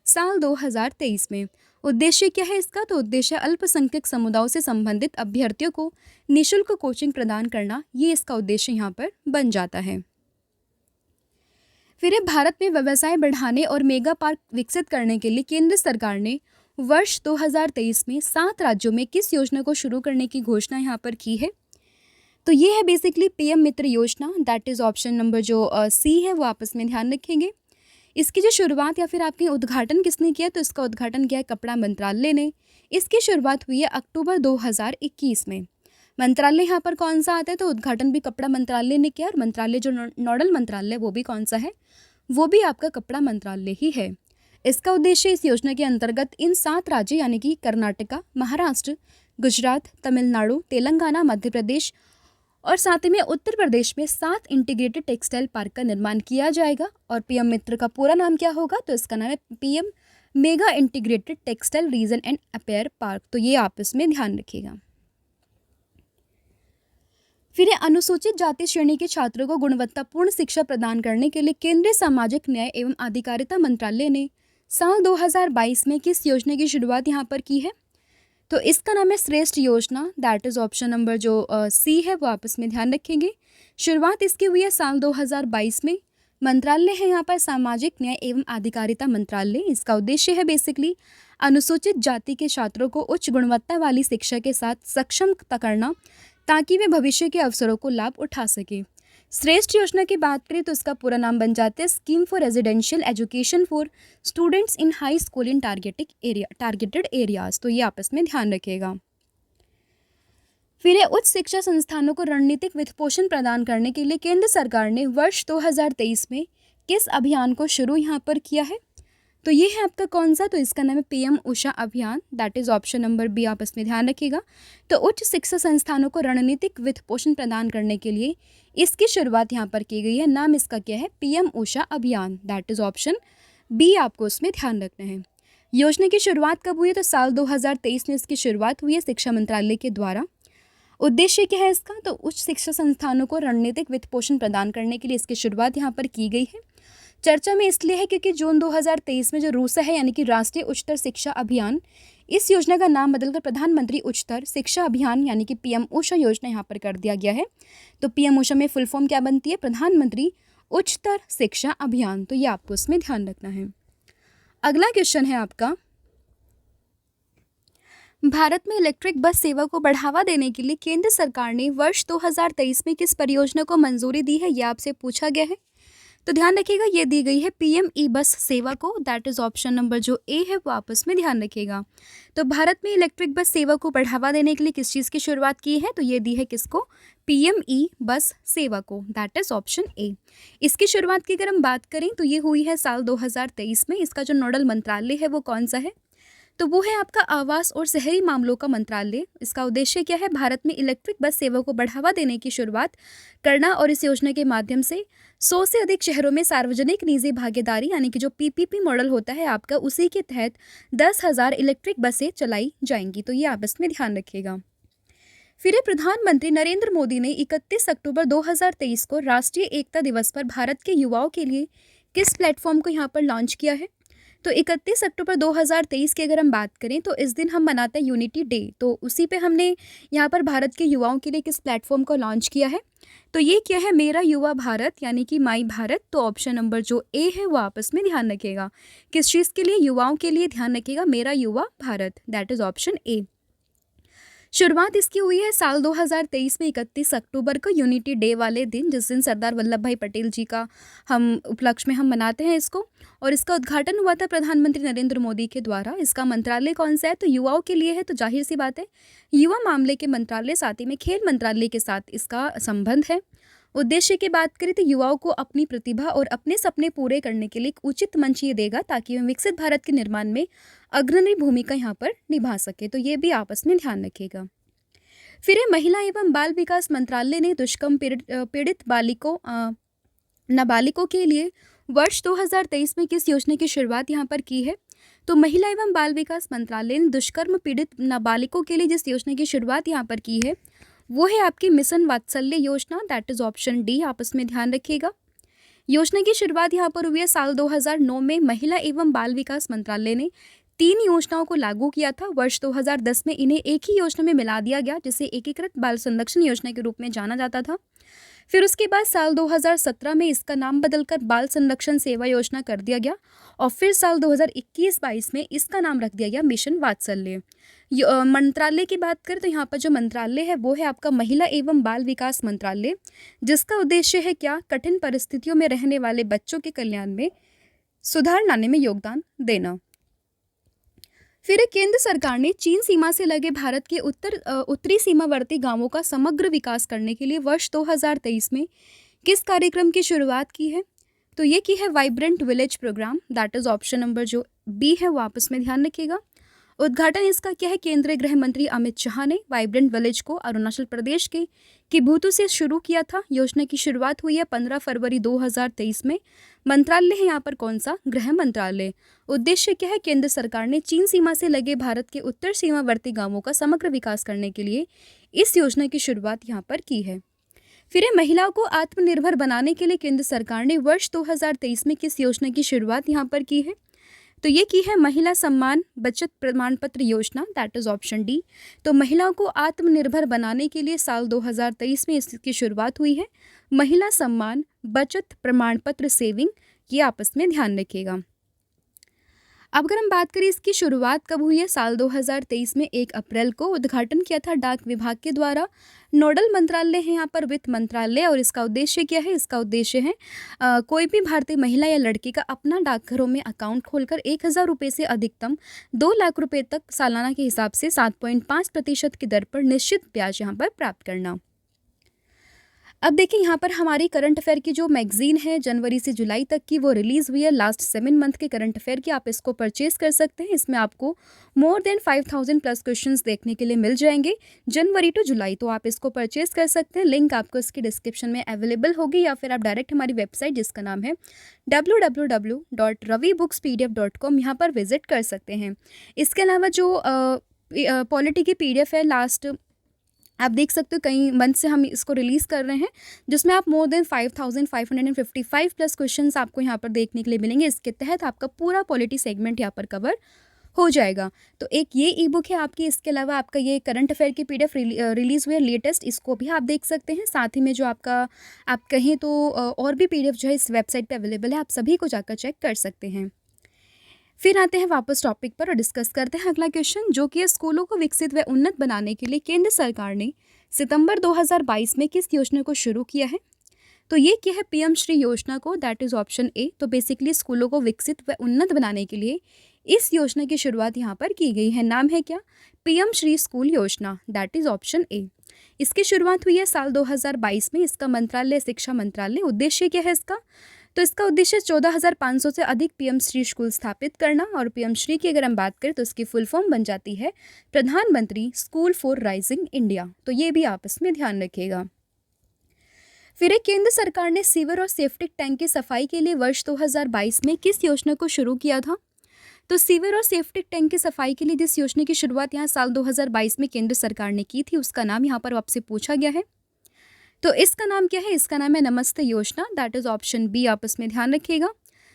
साल 2023 में। उद्देश्य क्या है इसका? तो उद्देश्य अल्पसंख्यक समुदायों से संबंधित अभ्यर्थियों को निःशुल्क कोचिंग प्रदान करना, ये इसका उद्देश्य यहाँ पर बन जाता है। फिर भारत में व्यवसाय बढ़ाने और मेगा पार्क विकसित करने के लिए केंद्र सरकार ने वर्ष 2023 में 7 राज्यों में किस योजना को शुरू करने की घोषणा यहाँ पर की है? तो ये है बेसिकली पीएम मित्र योजना, दैट इज ऑप्शन नंबर जो सी है वो आपस में ध्यान रखेंगे। इसकी जो शुरुआत या फिर आपके उद्घाटन किसने किया? तो इसका उद्घाटन किया है कपड़ा मंत्रालय ने। इसकी शुरुआत हुई है अक्टूबर 2021 में। मंत्रालय यहाँ पर कौन सा आता है? तो उद्घाटन भी कपड़ा मंत्रालय ने किया और मंत्रालय जो नोडल मंत्रालय वो भी कौन सा है? वो भी आपका कपड़ा मंत्रालय ही है। इसका उद्देश्य इस योजना के अंतर्गत इन 7 राज्य यानी कि कर्नाटका, महाराष्ट्र, गुजरात, तमिलनाडु, तेलंगाना, मध्य प्रदेश और साथ ही में उत्तर प्रदेश में 7 इंटीग्रेटेड टेक्सटाइल पार्क का निर्माण किया जाएगा। और पीएम मित्र का पूरा नाम क्या होगा? तो इसका नाम है PM mega integrated textile reason and appear park, तो ये आप इसमें ध्यान रखिएगा। फिर अनुसूचित जाति श्रेणी के छात्रों को गुणवत्तापूर्ण शिक्षा प्रदान करने के लिए केंद्रीय सामाजिक न्याय एवं अधिकारिता मंत्रालय ने साल 2022 में किस योजना की शुरुआत यहाँ पर की है? तो इसका नाम है श्रेष्ठ योजना, दैट इज ऑप्शन नंबर जो सी है वो आपस में ध्यान रखेंगे। शुरुआत इसकी हुई है साल 2022 में। मंत्रालय है यहाँ पर सामाजिक न्याय एवं अधिकारिता मंत्रालय। इसका उद्देश्य है बेसिकली अनुसूचित जाति के छात्रों को उच्च गुणवत्ता वाली शिक्षा के साथ सक्षम करना ताकि वे भविष्य के अवसरों को लाभ उठा सके। श्रेष्ठ योजना की बात करें तो इसका पूरा नाम बन जाता है scheme for residential education for students in high school in targeted areas, तो ये आपस में ध्यान रखिएगा। फिर उच्च शिक्षा संस्थानों को रणनीतिक वित्तपोषण प्रदान करने के लिए केंद्र सरकार ने वर्ष 2023 में किस अभियान को शुरू यहाँ पर किया है? तो ये है आपका कौन सा? तो इसका नाम है पीएम उषा अभियान, that is option number B आपस में ध्यान रखिएगा। तो उच्च शिक्षा संस्थानों को रणनीतिक वित्तपोषण प्रदान करने के लिए इसकी शुरुआत यहाँ पर की गई है। नाम इसका क्या है? पीएम उषा अभियान, दैट इज ऑप्शन बी आपको उसमें ध्यान रखना है। योजना की शुरुआत कब हुई है? तो साल 2023 में इसकी शुरुआत हुई है शिक्षा मंत्रालय के द्वारा। उद्देश्य क्या है इसका? तो उच्च शिक्षा संस्थानों को रणनीतिक वित्तपोषण प्रदान करने के लिए इसकी शुरुआत यहाँ पर की गई है। चर्चा में इसलिए है क्योंकि जून 2023 में जो रूसा है यानी कि राष्ट्रीय उच्चतर शिक्षा अभियान, इस योजना का नाम बदलकर प्रधानमंत्री उच्चतर शिक्षा अभियान यानी कि पीएम उषा योजना यहाँ पर कर दिया गया है। तो पीएम उषा में फुल फॉर्म क्या बनती है? प्रधानमंत्री उच्चतर शिक्षा अभियान, तो ये आपको उसमें ध्यान रखना है। अगला क्वेश्चन है आपका, भारत में इलेक्ट्रिक बस सेवा को बढ़ावा देने के लिए केंद्र सरकार ने वर्ष 2023 में किस परियोजना को मंजूरी दी है? यह आपसे पूछा गया है। तो ध्यान रखिएगा ये दी गई है पीएम ई बस सेवा को, दैट इज ऑप्शन नंबर जो ए है वो आपस में ध्यान रखिएगा। तो भारत में इलेक्ट्रिक बस सेवा को बढ़ावा देने के लिए किस चीज़ की शुरुआत की है? तो ये दी है किसको? पीएम ई बस सेवा को, दैट इज ऑप्शन ए। इसकी शुरुआत की अगर हम बात करें तो ये हुई है साल 2023 में। इसका जो नोडल मंत्रालय है वो कौन सा है? तो वो है आपका आवास और शहरी मामलों का मंत्रालय। इसका उद्देश्य क्या है? भारत में इलेक्ट्रिक बस सेवा को बढ़ावा देने की शुरुआत करना और इस योजना के माध्यम से 100 से अधिक शहरों में सार्वजनिक निजी भागीदारी यानी कि जो पीपीपी मॉडल होता है आपका, उसी के तहत 10,000 इलेक्ट्रिक बसें चलाई जाएंगी, तो ये आपस में ध्यान रखिएगा। फिर प्रधानमंत्री नरेंद्र मोदी ने 31 अक्टूबर 2023 को राष्ट्रीय एकता दिवस पर भारत के युवाओं के लिए किस प्लेटफॉर्म को यहाँ पर लॉन्च किया है? तो 31 अक्टूबर 2023 की अगर हम बात करें तो इस दिन हम मनाते हैं यूनिटी डे, तो उसी पे हमने यहाँ पर भारत के युवाओं के लिए किस प्लेटफॉर्म को लॉन्च किया है? तो ये क्या है? मेरा युवा भारत यानी कि माई भारत। तो ऑप्शन नंबर जो ए है वो आपस में ध्यान रखिएगा। किस चीज़ के लिए? युवाओं के लिए ध्यान रखिएगा, मेरा युवा Bharat, that is option A. शुरुआत इसकी हुई है साल 2023 में 31 अक्टूबर को यूनिटी डे वाले दिन, जिस दिन सरदार वल्लभ भाई पटेल जी का हम उपलक्ष्य में हम मनाते हैं इसको। और इसका उद्घाटन हुआ था प्रधानमंत्री नरेंद्र मोदी के द्वारा। इसका मंत्रालय कौन सा है, तो युवाओं के लिए है, तो जाहिर सी बात है युवा मामले के मंत्रालय, साथ ही में खेल मंत्रालय के साथ इसका संबंध है। उद्देश्य की बात करें तो युवाओं को अपनी प्रतिभा और अपने सपने पूरे करने के लिए एक उचित मंच ये देगा, ताकि वे विकसित भारत के निर्माण में अग्रणी भूमिका यहाँ पर निभा सके। तो ये भी आपस में ध्यान रखिएगा। फिर है महिला एवं बाल विकास मंत्रालय ने दुष्कर्म पीड़ित नाबालिगों के लिए वर्ष 2023 में किस योजना की शुरुआत यहाँ पर की है। तो महिला एवं बाल विकास मंत्रालय ने दुष्कर्म पीड़ित नाबालिगों के लिए जिस योजना की शुरुआत यहाँ पर की है वो है आपकी मिशन वात्सल्य योजना, दैट इज ऑप्शन डी, आपस में ध्यान रखिएगा। योजना की शुरुआत यहाँ पर हुई है साल 2009 में। महिला एवं बाल विकास मंत्रालय ने 3 योजनाओं को लागू किया था। वर्ष 2010 में इन्हें एक ही योजना में मिला दिया गया, जिसे एकीकृत बाल संरक्षण योजना के रूप में जाना जाता था। फिर उसके बाद साल 2017 में इसका नाम बदलकर बाल संरक्षण सेवा योजना कर दिया गया, और फिर साल 2021-22 में इसका नाम रख दिया गया मिशन वात्सल्य। मंत्रालय की बात करें तो यहाँ पर जो मंत्रालय है वो है आपका महिला एवं बाल विकास मंत्रालय, जिसका उद्देश्य है क्या, कठिन परिस्थितियों में रहने वाले बच्चों के कल्याण में सुधार लाने में योगदान देना। फिर केंद्र सरकार ने चीन सीमा से लगे भारत के उत्तरी सीमावर्ती गांवों का समग्र विकास करने के लिए वर्ष 2023 में किस कार्यक्रम की शुरुआत की है। तो ये की है vibrant village programme, that is option number जो बी है वो आपस में ध्यान रखिएगा। उद्घाटन इसका क्या है, केंद्रीय गृह मंत्री अमित शाह ने वाइब्रेंट विलेज को अरुणाचल प्रदेश के किबुतु से शुरू किया था। योजना की शुरुआत हुई है 15 फरवरी 2023 में। मंत्रालय है यहाँ पर कौन सा, गृह मंत्रालय। उद्देश्य क्या है, केंद्र सरकार ने चीन सीमा से लगे भारत के उत्तर सीमावर्ती गांवों का समग्र विकास करने के लिए इस योजना की शुरुआत यहाँ पर की है। फिर महिलाओं को आत्मनिर्भर बनाने के लिए केंद्र सरकार ने वर्ष 2023 में किस योजना की शुरुआत यहाँ पर की है। तो ये की है महिला सम्मान बचत प्रमाण पत्र योजना, दैट इज ऑप्शन डी। तो महिलाओं को आत्मनिर्भर बनाने के लिए साल 2023 में इसकी शुरुआत हुई है, महिला सम्मान बचत प्रमाण पत्र सेविंग, ये आपस में ध्यान रखिएगा। अब अगर हम बात करें इसकी शुरुआत कब हुई है, साल 2023 में 1 अप्रैल को उद्घाटन किया था डाक विभाग के द्वारा। नोडल मंत्रालय है यहाँ पर वित्त मंत्रालय, और इसका उद्देश्य क्या है, इसका उद्देश्य है कोई भी भारतीय महिला या लड़की का अपना डाकघरों में अकाउंट खोलकर 1000 रुपये से अधिकतम 2 लाख रुपये तक सालाना के हिसाब से 7.5% की दर पर निश्चित ब्याज यहाँ पर प्राप्त करना। अब देखिए यहाँ पर हमारी करंट अफेयर की जो मैगजीन है जनवरी से जुलाई तक की वो रिलीज़ हुई है, लास्ट 7 मंथ के करंट अफेयर की। आप इसको परचेज कर सकते हैं। इसमें आपको मोर देन 5000 प्लस क्वेश्चंस देखने के लिए मिल जाएंगे जनवरी टू जुलाई, तो आप इसको परचेज कर सकते हैं। लिंक आपको इसकी डिस्क्रिप्शन में अवेलेबल होगी, या फिर आप डायरेक्ट हमारी वेबसाइट जिसका नाम है www.ravibooks.pdf.com यहाँ पर विजिट कर सकते हैं। इसके अलावा जो पॉलिटी की PDF है, लास्ट आप देख सकते हो कई मंथ से हम इसको रिलीज़ कर रहे हैं, जिसमें आप मोर देन 5555 प्लस क्वेश्चंस आपको यहाँ पर देखने के लिए मिलेंगे। इसके तहत आपका पूरा पॉलिटी सेगमेंट यहाँ पर कवर हो जाएगा। तो एक ये ई बुक है आपकी। इसके अलावा आपका ये करंट अफेयर की PDF रिलीज़ हुई है लेटेस्ट, इसको भी आप देख सकते हैं। साथ ही में जो आप कहें तो और भी PDF जो है इस वेबसाइट पर अवेलेबल है, आप सभी को जाकर चेक कर सकते हैं। फिर आते हैं वापस टॉपिक पर और डिस्कस करते हैं अगला क्वेश्चन, जो कि स्कूलों को विकसित व उन्नत बनाने के लिए केंद्र सरकार ने सितंबर 2022 में किस योजना को शुरू किया है। तो ये क्या है, PM श्री योजना को, दैट इज ऑप्शन ए। तो बेसिकली स्कूलों को विकसित व उन्नत बनाने के लिए इस योजना की शुरुआत यहाँ पर की गई है। नाम है क्या, PM श्री स्कूल योजना, दैट इज ऑप्शन ए। इसकी शुरुआत हुई है साल 2022 में। इसका मंत्रालय शिक्षा मंत्रालय। उद्देश्य क्या है इसका, तो इसका उद्देश्य 14,500 से अधिक PM श्री स्कूल स्थापित करना। और PM श्री की अगर हम बात करें तो इसकी फुल फॉर्म बन जाती है प्रधानमंत्री स्कूल फॉर राइजिंग इंडिया। तो ये भी आपस में ध्यान रखिएगा। फिर केंद्र सरकार ने सीवर और सेप्टिक टैंक की सफाई के लिए वर्ष 2022 में किस योजना को शुरू किया था। तो सीवर और सेप्टिक टैंक की सफाई के लिए जिस योजना की शुरुआत यहाँ साल 2022 में केंद्र सरकार ने की थी, उसका नाम यहाँ पर आपसे पूछा गया है। तो इसका नाम क्या है, इसका नाम है नमस्ते योजना, दैट इज ऑप्शन बी, आपस में ध्यान रखिएगा।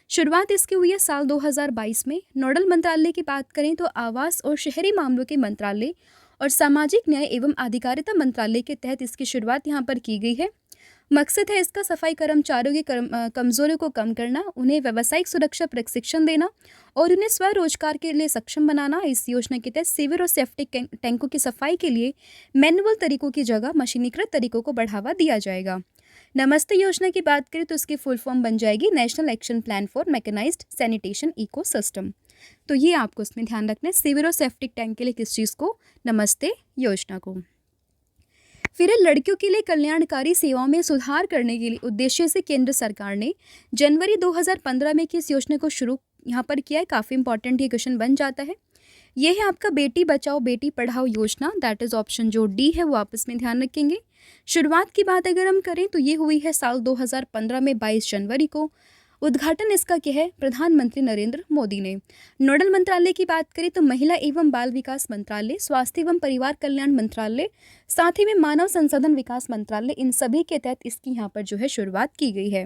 शुरुआत इसकी हुई है साल 2022 में। नोडल मंत्रालय की बात करें तो आवास और शहरी मामलों के मंत्रालय और सामाजिक न्याय एवं अधिकारिता मंत्रालय के तहत इसकी शुरुआत यहाँ पर की गई है। मकसद है इसका सफाई कर्मचारियों की कमजोरियों को कम करना, उन्हें व्यावसायिक सुरक्षा प्रशिक्षण देना और उन्हें स्वरोजगार के लिए सक्षम बनाना। इस योजना के तहत सीवर और सेप्टिक टैंकों की सफाई के लिए मैनुअल तरीकों की जगह मशीनीकृत तरीकों को बढ़ावा दिया जाएगा। नमस्ते योजना की बात करें तो इसकी फुल फॉर्म बन जाएगी national action plan for mechanised sanitation ecosystem. तो ये आपको इसमें ध्यान रखना है, सीवर और सेप्टिक टैंक के लिए किस चीज़ को, नमस्ते योजना को। फिर लड़कियों के लिए कल्याणकारी सेवाओं में सुधार करने के लिए उद्देश्य से केंद्र सरकार ने जनवरी 2015 में किस योजना को शुरू यहाँ पर किया है। काफ़ी इंपॉर्टेंट ये क्वेश्चन बन जाता है। ये है आपका बेटी बचाओ बेटी पढ़ाओ योजना, दैट इज़ ऑप्शन जो डी है वो आप इसमें ध्यान रखेंगे। शुरुआत की बात अगर हम करें तो ये हुई है साल 2015 में 22 जनवरी को। उद्घाटन इसका क्या है, प्रधानमंत्री नरेंद्र मोदी ने। नोडल मंत्रालय की बात करें तो महिला एवं बाल विकास मंत्रालय, स्वास्थ्य एवं परिवार कल्याण मंत्रालय, साथ ही में मानव संसाधन विकास मंत्रालय, इन सभी के तहत इसकी यहाँ पर जो है शुरुआत की गई है।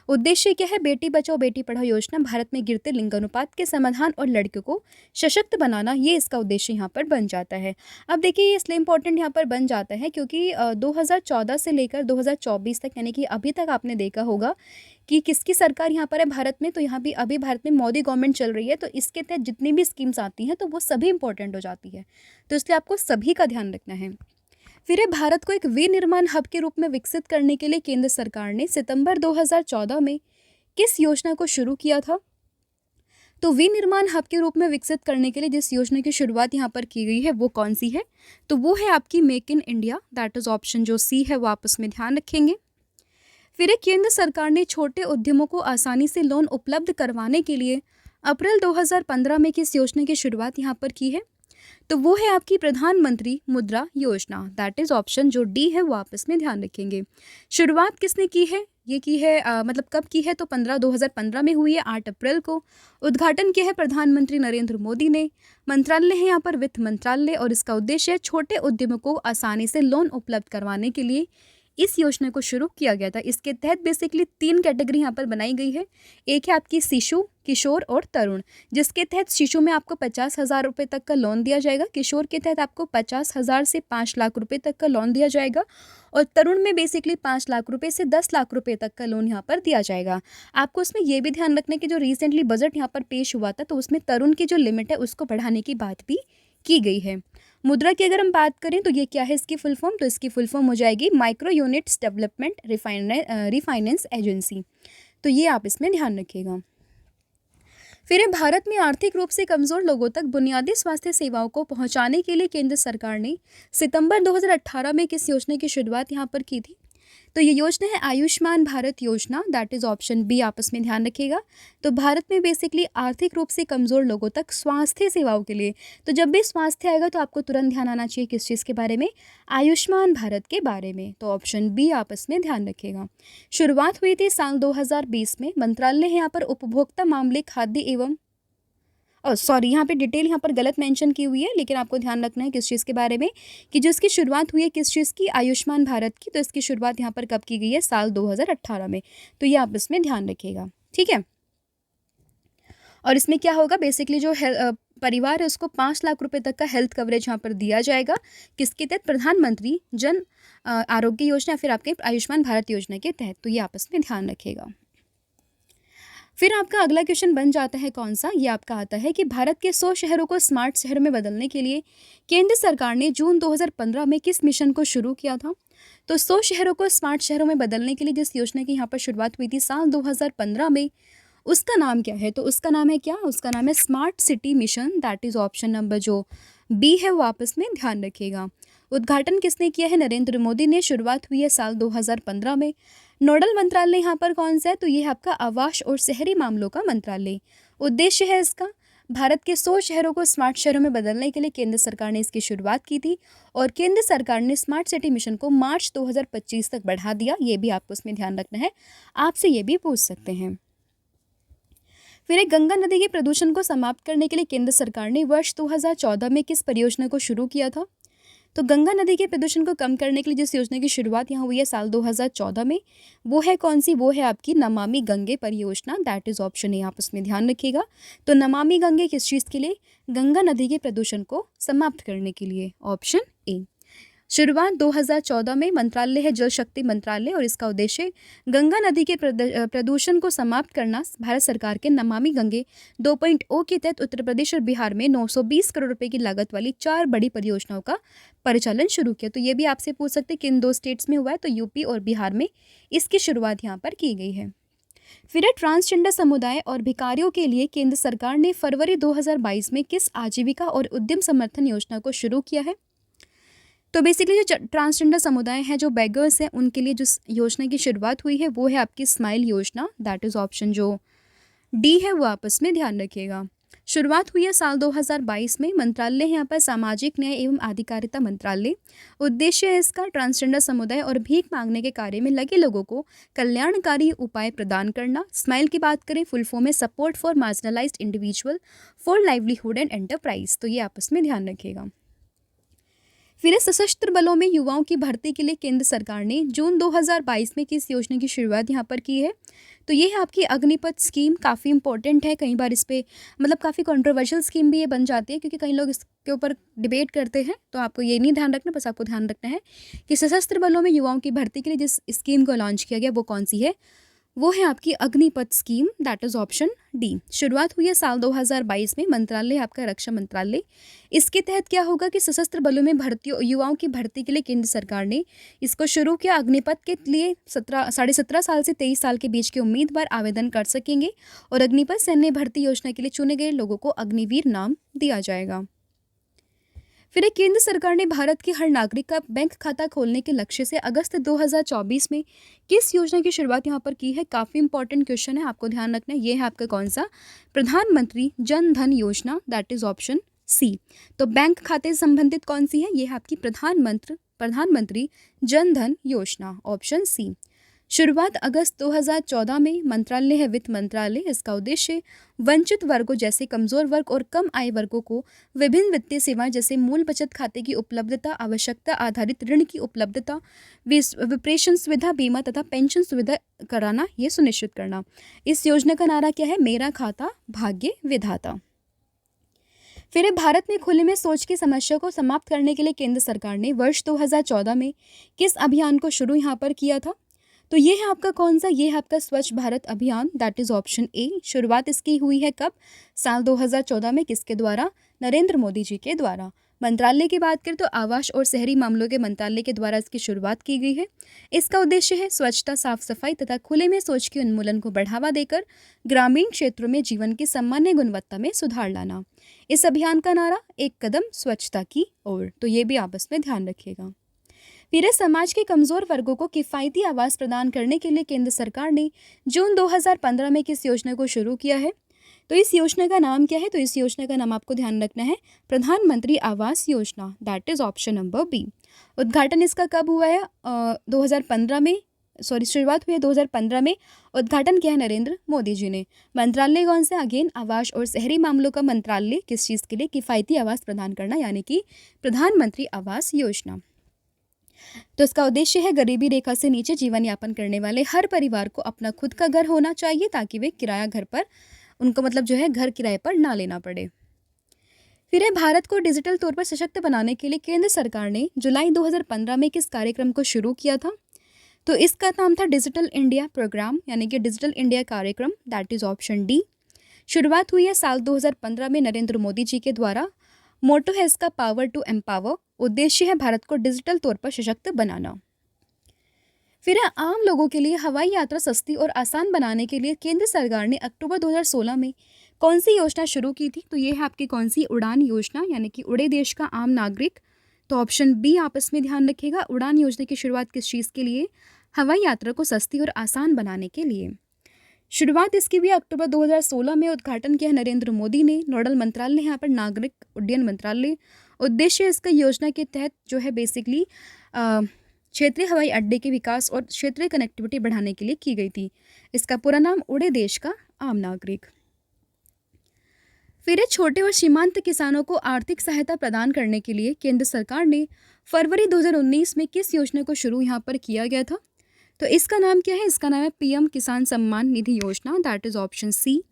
उद्देश्य क्या है, बेटी बचाओ बेटी पढ़ाओ योजना भारत में गिरते लिंगानुपात के समाधान और लड़कियों को सशक्त बनाना, ये इसका उद्देश्य यहाँ पर बन जाता है। अब देखिए ये इसलिए इम्पोर्टेंट यहाँ पर बन जाता है क्योंकि 2014 से लेकर 2024 तक, यानी कि अभी तक आपने देखा होगा कि किसकी सरकार यहाँ पर है भारत में, तो यहाँ भी अभी भारत में मोदी गवर्नमेंट चल रही है। तो इसके तहत जितनी भी स्कीम्स आती हैं तो वो सभी इंपॉर्टेंट हो जाती है, तो इसलिए आपको सभी का ध्यान रखना है। फिर भारत को एक विनिर्माण हब के रूप में विकसित करने के लिए केंद्र सरकार ने सितंबर 2014 में किस योजना को शुरू किया था। तो विनिर्माण हब के रूप में विकसित करने के लिए जिस योजना की शुरुआत यहाँ पर की गई है वो कौन सी है, तो वो है आपकी make in India, that is option जो सी है वो आप उसमें ध्यान रखेंगे। फिर केंद्र सरकार ने छोटे उद्यमों को आसानी से लोन उपलब्ध करवाने के लिए अप्रैल 2015 में किस योजना की शुरुआत यहाँ पर की है, तो वो है आपकी प्रधानमंत्री मुद्रा योजना, दैट इज ऑप्शन जो डी है वो आप इसमें ध्यान रखेंगे। शुरुआत किसने की है, ये की है मतलब कब की है, तो 2015 में हुई है 8 अप्रैल को। उद्घाटन किया है प्रधानमंत्री नरेंद्र मोदी ने। मंत्रालय है यहाँ पर वित्त मंत्रालय और इसका उद्देश्य है छोटे उद्यमों को आसानी से लोन उपलब्ध करवाने के लिए इस योजना को शुरू किया गया था। इसके तहत बेसिकली 3 कैटेगरी यहाँ पर बनाई गई है। एक है आपकी शिशु, किशोर और तरुण, जिसके तहत शिशु में आपको 50,000 रुपये तक का लोन दिया जाएगा, किशोर के तहत आपको 50,000 से 5 लाख रुपए तक का लोन दिया जाएगा और तरुण में बेसिकली 5 लाख रुपए से 10 लाख रुपए तक का लोन यहाँ पर दिया जाएगा। आपको उसमें ये भी ध्यान रखना है कि जो रिसेंटली बजट यहाँ पर पेश हुआ था तो उसमें तरुण की जो लिमिट है उसको बढ़ाने की बात भी की गई है। मुद्रा की अगर हम बात करें तो ये क्या है इसकी फुल फॉर्म, तो इसकी फुल फॉर्म हो जाएगी micro units development refinance agency, तो ये आप इसमें ध्यान रखिएगा। फिर भारत में आर्थिक रूप से कमज़ोर लोगों तक बुनियादी स्वास्थ्य सेवाओं को पहुंचाने के लिए केंद्र सरकार ने सितंबर 2018 में किस योजना की शुरुआत यहाँ पर की थी, तो ये योजना है आयुष्मान भारत योजना, दैट इज़ ऑप्शन बी आप इसमें ध्यान रखिएगा। तो भारत में बेसिकली आर्थिक रूप से कमज़ोर लोगों तक स्वास्थ्य सेवाओं के लिए, तो जब भी स्वास्थ्य आएगा तो आपको तुरंत ध्यान आना चाहिए किस चीज़ के बारे में, आयुष्मान भारत के बारे में, तो ऑप्शन बी आप इसमें ध्यान रखिएगा। शुरुआत हुई थी साल 2020 में। मंत्रालय है यहाँ पर उपभोक्ता मामले, खाद्य एवं सॉरी यहाँ पे डिटेल यहाँ पर गलत मेंशन की हुई है, लेकिन आपको ध्यान रखना है किस चीज़ के बारे में कि जो इसकी शुरुआत हुई है किस चीज़ की, आयुष्मान भारत की। तो इसकी शुरुआत यहाँ पर कब की गई है, साल 2018 में, तो ये आप इसमें ध्यान रखिएगा, ठीक है। और इसमें क्या होगा, बेसिकली जो परिवार है उसको 5 लाख रुपए तक का हेल्थ कवरेज यहाँ पर दिया जाएगा, किसके तहत, प्रधानमंत्री जन आरोग्य योजना, फिर आपके आयुष्मान भारत योजना के तहत, तो ये आप इसमें ध्यान रखिएगा। फिर आपका अगला क्वेश्चन बन जाता है कौन सा, ये आपका आता है कि भारत के 100 शहरों को स्मार्ट शहर में बदलने के लिए केंद्र सरकार ने जून 2015 में किस मिशन को शुरू किया था। तो 100 शहरों को स्मार्ट शहरों में बदलने के लिए जिस योजना की यहाँ पर शुरुआत हुई थी साल 2015 में, उसका नाम क्या है, तो उसका नाम है क्या, उसका नाम है smart city mission, that is option number जो बी है वो आप इसमें ध्यान रखिएगा। उद्घाटन किसने किया है, नरेंद्र मोदी ने। शुरुआत हुई है साल 2015 में। नोडल मंत्रालय यहाँ पर कौन सा है, तो ये है आपका आवास और शहरी मामलों का मंत्रालय। उद्देश्य है इसका भारत के 100 शहरों को स्मार्ट शहरों में बदलने के लिए केंद्र सरकार ने इसकी शुरुआत की थी और केंद्र सरकार ने स्मार्ट सिटी मिशन को मार्च 2025 तक बढ़ा दिया, ये भी आपको उसमें ध्यान रखना है, आपसे ये भी पूछ सकते हैं। फिर एक गंगा नदी के प्रदूषण को समाप्त करने के लिए केंद्र सरकार ने वर्ष 2014 में किस परियोजना को शुरू किया था। तो गंगा नदी के प्रदूषण को कम करने के लिए जिस योजना की शुरुआत यहाँ हुई है साल 2014 में, वो है कौन सी, वो है आपकी नमामि गंगे परियोजना, दैट इज़ ऑप्शन है, आप उसमें ध्यान रखिएगा। तो नमामि गंगे किस चीज़ के लिए, गंगा नदी के प्रदूषण को समाप्त करने के लिए, ऑप्शन ए। शुरुआत 2014 में मंत्रालय है जल शक्ति मंत्रालय और इसका उद्देश्य गंगा नदी के प्रदूषण को समाप्त करना। भारत सरकार के नमामि गंगे 2.0 के तहत उत्तर प्रदेश और बिहार में 920 करोड़ रुपए की लागत वाली 4 बड़ी परियोजनाओं का परिचालन शुरू किया। तो ये भी आपसे पूछ सकते हैं कि इन 2 स्टेट्स में हुआ है, तो यूपी और बिहार में इसकी शुरुआत यहाँ पर की गई है। फिर ट्रांसजेंडर समुदाय और भिखारियों के लिए केंद्र सरकार ने फरवरी 2022 में किस आजीविका और उद्यम समर्थन योजना को शुरू किया है? तो बेसिकली जो ट्रांसजेंडर समुदाय है, जो बेगर्स हैं, उनके लिए जो योजना की शुरुआत हुई है वो है आपकी स्माइल योजना। दैट इज़ ऑप्शन जो डी है, वो आपस में ध्यान रखिएगा। शुरुआत हुई है साल 2022 में। मंत्रालय यहाँ पर सामाजिक न्याय एवं अधिकारिता मंत्रालय। उद्देश्य है इसका ट्रांसजेंडर समुदाय और भीख मांगने के कार्य में लगे लोगों को कल्याणकारी उपाय प्रदान करना। स्माइल की बात करें, फुल फॉर्म है support for marginalised individual for livelihood and enterprise. तो ये आपस में ध्यान रखिएगा। फिर सशस्त्र बलों में युवाओं की भर्ती के लिए केंद्र सरकार ने जून 2022 में किस योजना की शुरुआत यहाँ पर की है? तो ये है आपकी अग्निपथ स्कीम। काफ़ी इंपॉर्टेंट है, कई बार इस पर मतलब काफ़ी कंट्रोवर्शियल स्कीम भी ये बन जाती है क्योंकि कई लोग इसके ऊपर डिबेट करते हैं। तो आपको ये नहीं ध्यान रखना, बस आपको ध्यान रखना है कि सशस्त्र बलों में युवाओं की भर्ती के लिए जिस स्कीम को लॉन्च किया गया वो कौन सी है? वो है आपकी Agnipath scheme. That is option D. शुरुआत हुई है साल 2022 में। मंत्रालय आपका रक्षा मंत्रालय। इसके तहत क्या होगा कि सशस्त्र बलों में युवाओं की भर्ती के लिए केंद्र सरकार ने इसको शुरू किया। अग्निपथ के लिए 17.5 साल से 23 साल के बीच के उम्मीदवार आवेदन कर सकेंगे और अग्निपथ सैन्य भर्ती योजना के लिए चुने गए लोगों को अग्निवीर नाम दिया जाएगा। फिर केंद्र सरकार ने भारत के हर नागरिक का बैंक खाता खोलने के लक्ष्य से अगस्त 2024 में किस योजना की शुरुआत यहाँ पर की है? काफ़ी इंपॉर्टेंट क्वेश्चन है, आपको ध्यान रखना है। ये है आपका कौन सा? प्रधानमंत्री Jan Dhan Yojana. That is option C. तो बैंक खाते से संबंधित कौन सी है? ये है आपकी प्रधानमंत्री जन धन योजना, ऑप्शन सी। शुरुआत अगस्त 2014 में। मंत्रालय है वित्त मंत्रालय। इसका उद्देश्य वंचित वर्गों जैसे कमज़ोर वर्ग और कम आय वर्गों को विभिन्न वित्तीय सेवाएं जैसे मूल बचत खाते की उपलब्धता, आवश्यकता आधारित ऋण की उपलब्धता, विप्रेषण सुविधा, बीमा तथा पेंशन सुविधा कराना, ये सुनिश्चित करना। इस योजना का नारा क्या है? मेरा खाता भाग्य विधाता। फिर भारत में खुले में शौच की समस्या को समाप्त करने के लिए केंद्र सरकार ने वर्ष 2014 में किस अभियान को शुरू यहाँ पर किया था? तो ये है आपका कौन सा? ये है आपका स्वच्छ भारत अभियान। That is option A. शुरुआत इसकी हुई है कब? साल 2014 में। किसके द्वारा? नरेंद्र मोदी जी के द्वारा। मंत्रालय की बात करें तो आवास और शहरी मामलों के मंत्रालय के द्वारा इसकी शुरुआत की गई है। इसका उद्देश्य है स्वच्छता, साफ सफाई तथा खुले में शौच के उन्मूलन को बढ़ावा देकर ग्रामीण क्षेत्रों में जीवन की सामान्य गुणवत्ता में सुधार लाना। इस अभियान का नारा एक कदम स्वच्छता की ओर। तो ये भी आपस में ध्यान रखिएगा। फिर समाज के कमज़ोर वर्गों को किफ़ायती आवास प्रदान करने के लिए केंद्र सरकार ने जून 2015 में किस योजना को शुरू किया है? तो इस योजना का नाम क्या है? तो इस योजना का नाम आपको ध्यान रखना है Pradhan Mantri Awas Yojana. That is option number B. उद्घाटन इसका कब हुआ है? 2015 में। शुरुआत हुई है 2015 में। उद्घाटन किया है नरेंद्र मोदी जी ने। मंत्रालय कौन सा? अगेन आवास और शहरी मामलों का मंत्रालय। किस चीज़ के लिए? किफ़ायती आवास प्रदान करना, यानी कि प्रधानमंत्री आवास योजना। तो इसका उद्देश्य है गरीबी रेखा से नीचे जीवन यापन करने वाले हर परिवार को अपना खुद का घर होना चाहिए ताकि वे किराया घर पर उनको मतलब जो है घर किराए पर ना लेना पड़े। फिर भारत को डिजिटल तौर पर सशक्त बनाने के लिए केंद्र सरकार ने जुलाई 2015 में किस कार्यक्रम को शुरू किया था? तो इसका नाम था डिजिटल इंडिया प्रोग्राम, यानी कि डिजिटल इंडिया कार्यक्रम। That is option D. शुरुआत हुई है साल 2015 में नरेंद्र मोदी जी के द्वारा। मोटो है इसका पावर टू एम्पावर। उद्देश्य है भारत को डिजिटल तौर पर सशक्त बनाना। फिर आम लोगों के लिए हवाई यात्रा सस्ती और आसान बनाने के लिए केंद्र सरकार ने अक्टूबर 2016 में कौन सी योजना शुरू की थी? तो ये है आपकी कौन सी? उड़ान योजना, यानी कि उड़े देश का आम नागरिक। तो ऑप्शन बी आपस में ध्यान रखिएगा। उड़ान योजना की शुरुआत किस चीज़ के लिए? हवाई यात्रा को सस्ती और आसान बनाने के लिए। शुरुआत इसकी भी अक्टूबर 2016 में। उद्घाटन किया नरेंद्र मोदी ने। नोडल मंत्रालय यहाँ पर नागरिक उड्डयन मंत्रालय। उद्देश्य इसका योजना के तहत जो है बेसिकली क्षेत्रीय हवाई अड्डे के विकास और क्षेत्रीय कनेक्टिविटी बढ़ाने के लिए की गई थी। इसका पूरा नाम उड़े देश का आम नागरिक। फिर छोटे और सीमांत किसानों को आर्थिक सहायता प्रदान करने के लिए केंद्र सरकार ने फरवरी 2019 में किस योजना को शुरू यहाँ पर किया गया था? तो इसका नाम क्या है? इसका नाम है पीएम किसान Samman Nidhi Yojana. That is option C.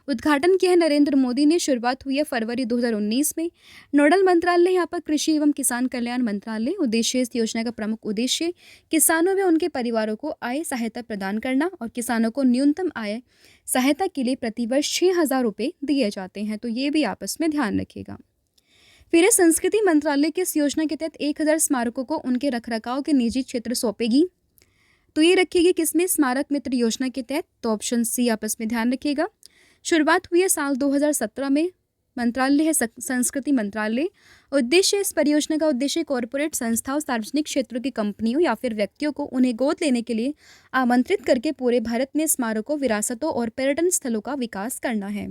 उद्घाटन किया है नरेंद्र मोदी ने। शुरुआत हुई है फरवरी 2019 में। नोडल मंत्रालय यहाँ पर कृषि एवं किसान कल्याण मंत्रालय। उद्देश्य इस योजना का प्रमुख उद्देश्य किसानों व उनके परिवारों को आय सहायता प्रदान करना और किसानों को न्यूनतम आय सहायता के लिए प्रतिवर्ष 6,000 रुपये दिए जाते हैं। तो ये भी आपस में ध्यान रखिएगा। फिर संस्कृति मंत्रालय की इस योजना के तहत 1,000 स्मारकों को उनके रखरखाव के निजी क्षेत्र सौंपेगी। तो ये रखिएगी किसमें? स्मारक मित्र योजना के तहत। तो ऑप्शन सी आपस में ध्यान रखिएगा। शुरुआत हुई है साल 2017 में। मंत्रालय है संस्कृति मंत्रालय। उद्देश्य इस परियोजना का उद्देश्य कॉरपोरेट संस्थाओं, सार्वजनिक क्षेत्रों की कंपनियों या फिर व्यक्तियों को उन्हें गोद लेने के लिए आमंत्रित करके पूरे भारत में स्मारकों, विरासतों और पर्यटन स्थलों का विकास करना है।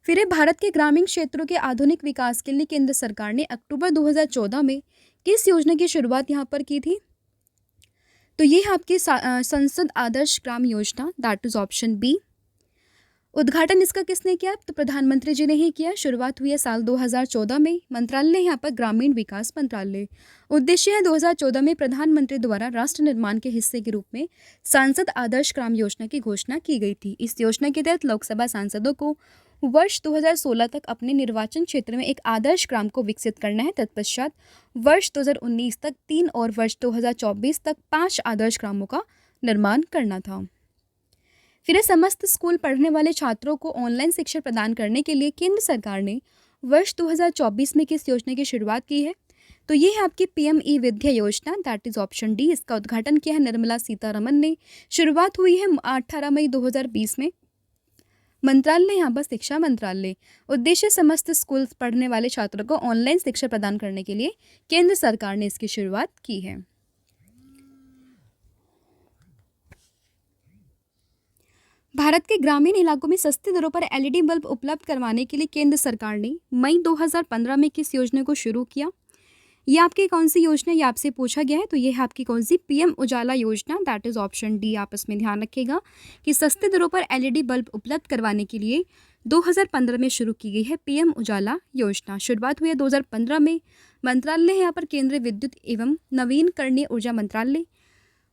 फिर भारत के ग्रामीण क्षेत्रों के आधुनिक विकास के लिए केंद्र सरकार ने अक्टूबर 2014 में किस योजना की शुरुआत यहाँ पर की थी? तो ये है आपकी संसद Adarsh Gram Yojana, that is option B. उद्घाटन इसका किसने किया? तो प्रधानमंत्री जी ने ही किया। शुरुआत हुई है साल 2014 में। मंत्रालय यहाँ पर ग्रामीण विकास मंत्रालय। उद्देश्य है 2014 में प्रधानमंत्री द्वारा राष्ट्र निर्माण के हिस्से के रूप में सांसद आदर्श ग्राम योजना की घोषणा की गई थी। इस योजना के तहत लोकसभा सांसदों को वर्ष 2016 तक अपने निर्वाचन क्षेत्र में एक आदर्श ग्राम को विकसित करना है। तत्पश्चात वर्ष 2019 तक 3 और वर्ष 2024 तक 5 आदर्श ग्रामों का निर्माण करना था। फिर समस्त स्कूल पढ़ने वाले छात्रों को ऑनलाइन शिक्षा प्रदान करने के लिए केंद्र सरकार ने वर्ष 2024 में किस योजना की शुरुआत की है? तो ये है आपकी पीएम ई विद्या योजना, दैट इज ऑप्शन डी। इसका उद्घाटन किया है निर्मला सीतारमन ने। शुरुआत हुई है 18 मई 2020 में। मंत्रालय यहाँ पर शिक्षा मंत्रालय। उद्देश्य समस्त स्कूल पढ़ने वाले छात्रों को ऑनलाइन शिक्षा प्रदान करने के लिए केंद्र सरकार ने इसकी शुरुआत की है। भारत के ग्रामीण इलाकों में सस्ती दरों पर एलईडी बल्ब उपलब्ध करवाने के लिए केंद्र सरकार ने मई 2015 में किस योजना को शुरू किया? ये आपकी कौन सी योजना, ये आपसे पूछा गया है। तो ये है आपकी कौन सी? पीएम उजाला योजना, दैट इज ऑप्शन डी। आपस में ध्यान रखिएगा कि सस्ते दरों पर एलईडी बल्ब उपलब्ध करवाने के लिए 2015 में शुरू की गई है पीएम उजाला योजना। शुरुआत हुई है 2015 में। मंत्रालय है यहाँ पर केंद्रीय विद्युत एवं नवीनकरणीय ऊर्जा मंत्रालय।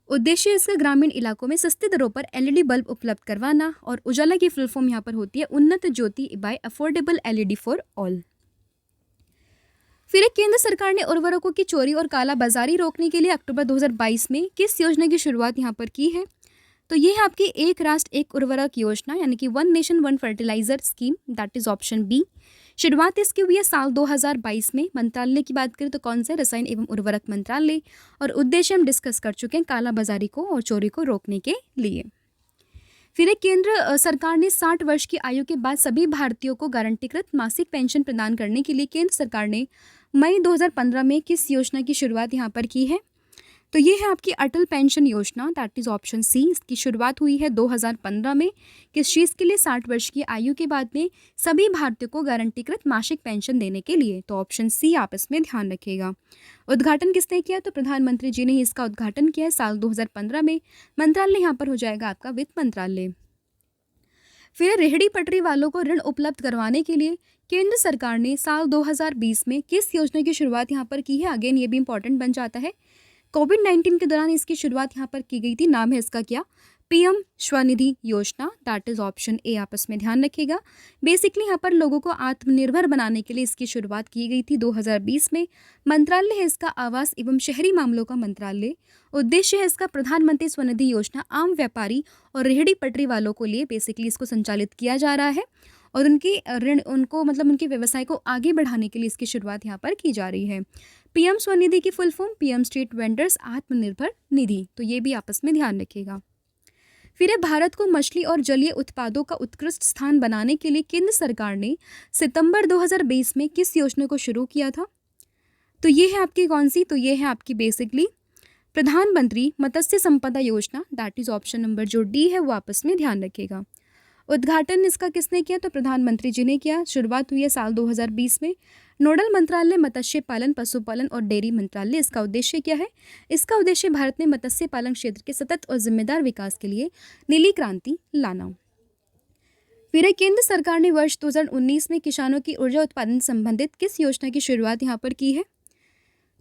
उद्देश्य इसका ग्रामीण इलाकों में सस्ते दरों पर एलईडी बल्ब उपलब्ध करवाना और उजाला की फुल फॉर्म यहाँ पर होती है Unnat Jyoti by affordable LED for all. फिर केंद्र सरकार ने उर्वरकों की चोरी और काला बाजारी रोकने के लिए अक्टूबर 2022 में किस योजना की शुरुआत यहाँ पर की है? तो ये है आपकी एक राष्ट्र एक उर्वरक योजना, यानी कि one nation one fertiliser scheme, that is option B. शुरुआत इसकी हुई है साल 2022 में। मंत्रालय की बात करें तो कौन से? रसायन एवं उर्वरक मंत्रालय। और उद्देश्य हम डिस्कस कर चुके हैं काला बाजारी को और चोरी को रोकने के लिए। फिर केंद्र सरकार ने 60 वर्ष की आयु के बाद सभी भारतीयों को गारंटीकृत मासिक पेंशन प्रदान करने के लिए केंद्र सरकार ने मई 2015 में किस योजना की शुरुआत यहाँ पर की है? तो ये है आपकी अटल पेंशन योजना, दैट इज ऑप्शन सी। इसकी शुरुआत हुई है 2015 में। किस चीज़ के लिए? 60 वर्ष की आयु के बाद में सभी भारतीयों को गारंटीकृत मासिक पेंशन देने के लिए। तो ऑप्शन सी आपस में ध्यान रखिएगा। उद्घाटन किसने किया? तो प्रधानमंत्री जी ने ही इसका उद्घाटन किया है साल 2015 में। मंत्रालय यहाँ पर हो जाएगा आपका वित्त मंत्रालय। फिर रेहड़ी पटरी वालों को ऋण उपलब्ध करवाने के लिए केंद्र सरकार ने साल 2020 में किस योजना की शुरुआत यहाँ पर की है? अगेन ये भी इंपॉर्टेंट बन जाता है। कोविड-19 के दौरान इसकी शुरुआत यहाँ पर की गई थी। नाम है इसका क्या? पीएम स्वनिधि योजना, दैट इज ऑप्शन ए। आपस में ध्यान रखिएगा। बेसिकली यहाँ पर लोगों को आत्मनिर्भर बनाने के लिए इसकी शुरुआत की गई थी 2020 में। मंत्रालय है इसका आवास एवं शहरी मामलों का मंत्रालय। उद्देश्य है इसका प्रधानमंत्री स्वनिधि योजना आम व्यापारी और रेहड़ी पटरी वालों को लिए बेसिकली इसको संचालित किया जा रहा है और उनकी ऋण उनको मतलब उनके व्यवसाय को आगे बढ़ाने के लिए इसकी शुरुआत यहाँ पर की जा रही है। पीएम स्वनिधि की full form PM street vendors Atmanirbhar Nidhi. तो ये भी आपस में ध्यान रखिएगा। फिर भारत को मछली और जलीय उत्पादों का उत्कृष्ट स्थान बनाने के लिए केंद्र सरकार ने सितंबर 2020 में किस योजना को शुरू किया था? तो ये है आपकी कौन सी? तो ये है आपकी बेसिकली प्रधानमंत्री मत्स्य संपदा योजना, दैट इज ऑप्शन नंबर जो डी है वो आपस में ध्यान रखिएगा। उद्घाटन इसका किसने किया? तो प्रधानमंत्री जी ने किया। शुरुआत हुई है साल 2020 में। नोडल मंत्रालय मत्स्य पालन, पशुपालन और डेयरी मंत्रालय। इसका उद्देश्य क्या है? इसका उद्देश्य भारत में मत्स्य पालन क्षेत्र के सतत और जिम्मेदार विकास के लिए नीली क्रांति लाना। फिर केंद्र सरकार ने वर्ष 2019 में किसानों की ऊर्जा उत्पादन संबंधित किस योजना की शुरुआत यहाँ पर की है?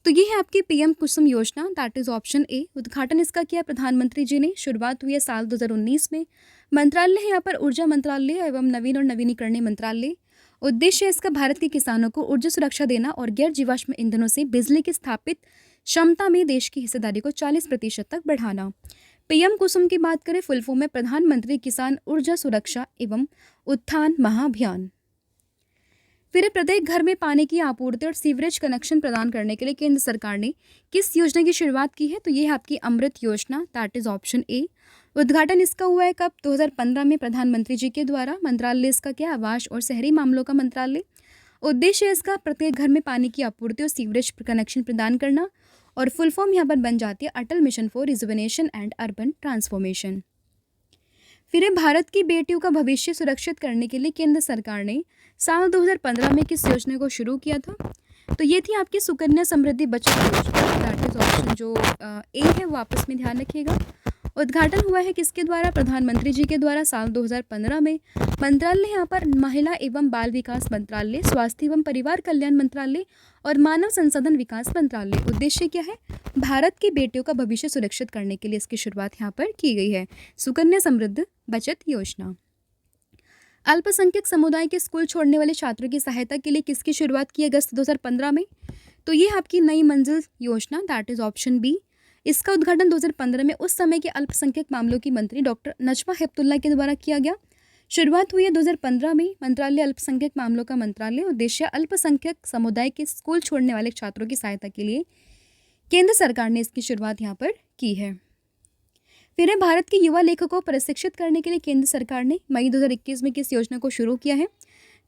तो ये है आपकी पीएम कुसुम योजना, दैट इज़ ऑप्शन ए। उद्घाटन इसका किया प्रधानमंत्री जी ने। शुरुआत हुई है साल 2019 में। मंत्रालय है यहाँ पर ऊर्जा मंत्रालय एवं नवीन और नवीनीकरणीय मंत्रालय। उद्देश्य इसका भारत के किसानों को ऊर्जा सुरक्षा देना और गैर जीवाश्म ईंधनों से बिजली की स्थापित क्षमता में देश की हिस्सेदारी को 40% तक बढ़ाना। पीएम कुसुम की बात करें, फुल फॉर्म में प्रधानमंत्री किसान ऊर्जा सुरक्षा एवं उत्थान महाअभियान। फिर प्रत्येक घर में पानी की आपूर्ति और सीवरेज कनेक्शन प्रदान करने के लिए केंद्र सरकार ने किस योजना की शुरुआत की है? तो ये है आपकी अमृत योजना, दैट इज़ ऑप्शन ए। उद्घाटन इसका हुआ है कब? 2015 में प्रधानमंत्री जी के द्वारा। मंत्रालय इसका क्या? आवास और शहरी मामलों का मंत्रालय। उद्देश्य इसका प्रत्येक घर में पानी की आपूर्ति और सीवरेज कनेक्शन प्रदान करना, और फुल फॉर्म यहाँ पर बन जाती है Atal mission for rejuvenation and urban transformation. फिर है भारत की बेटियों का भविष्य सुरक्षित करने के लिए केंद्र सरकार ने साल 2015 में किस योजना को शुरू किया था? तो ये थी आपकी सुकन्या समृद्धि बचत योजना, दैट इज ऑप्शन जो ए है वो आपस में ध्यान रखिएगा। उद्घाटन हुआ है किसके द्वारा? प्रधानमंत्री जी के द्वारा साल 2015 में। मंत्रालय यहाँ पर महिला एवं बाल विकास मंत्रालय, स्वास्थ्य एवं परिवार कल्याण मंत्रालय और मानव संसाधन विकास मंत्रालय। उद्देश्य क्या है? भारत की बेटियों का भविष्य सुरक्षित करने के लिए इसकी शुरुआत यहाँ पर की गई है, सुकन्या समृद्धि बचत योजना। अल्पसंख्यक समुदाय के स्कूल छोड़ने वाले छात्रों की सहायता के लिए किसकी शुरुआत की अगस्त 2015 में? तो ये आपकी नई मंजिल योजना, दैट इज ऑप्शन बी। इसका उद्घाटन 2015 में उस समय के अल्पसंख्यक मामलों की मंत्री डॉक्टर नजमा हेपतुल्ला के द्वारा किया गया। शुरुआत हुई है 2015 में। मंत्रालय अल्पसंख्यक मामलों का मंत्रालय। उद्देश्य अल्पसंख्यक समुदाय के स्कूल छोड़ने वाले छात्रों की सहायता के लिए केंद्र सरकार ने इसकी शुरुआत यहाँ पर की है। फिर है भारत के युवा लेखकों को प्रशिक्षित करने के लिए केंद्र सरकार ने मई 2021 में किस योजना को शुरू किया है?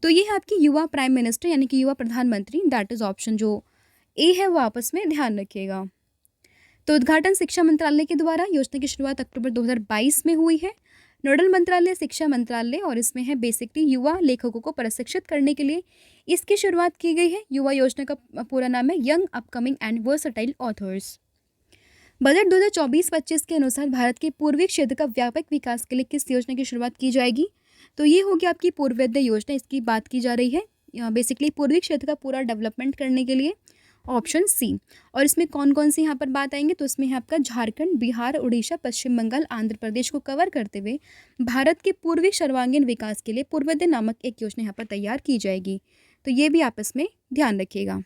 तो ये है आपकी युवा प्राइम मिनिस्टर यानी कि युवा प्रधानमंत्री, दैट इज ऑप्शन जो ए है वो आपस में ध्यान रखिएगा। तो उद्घाटन शिक्षा मंत्रालय के द्वारा। योजना की शुरुआत अक्टूबर 2022 में हुई है। नोडल मंत्रालय शिक्षा मंत्रालय, और इसमें है बेसिकली युवा लेखकों को प्रशिक्षित करने के लिए इसकी शुरुआत की गई है। युवा योजना का पूरा नाम है young upcoming and versatile authors. Budget 2024-25 के अनुसार भारत के पूर्वी क्षेत्र का व्यापक विकास के लिए किस योजना की शुरुआत की जाएगी? तो ये होगी आपकी पूर्वोदय योजना, इसकी बात की जा रही है। बेसिकली पूर्वी क्षेत्र का पूरा डेवलपमेंट करने के लिए, ऑप्शन सी। और इसमें कौन कौन सी यहाँ पर बात आएंगे? तो इसमें है आपका झारखंड, बिहार, उड़ीसा, पश्चिम बंगाल, आंध्र प्रदेश को कवर करते हुए भारत के पूर्वी सर्वांगीण विकास के लिए पूर्वोदय नामक एक योजना यहाँ पर तैयार की जाएगी। तो ये भी आपस में ध्यान रखिएगा।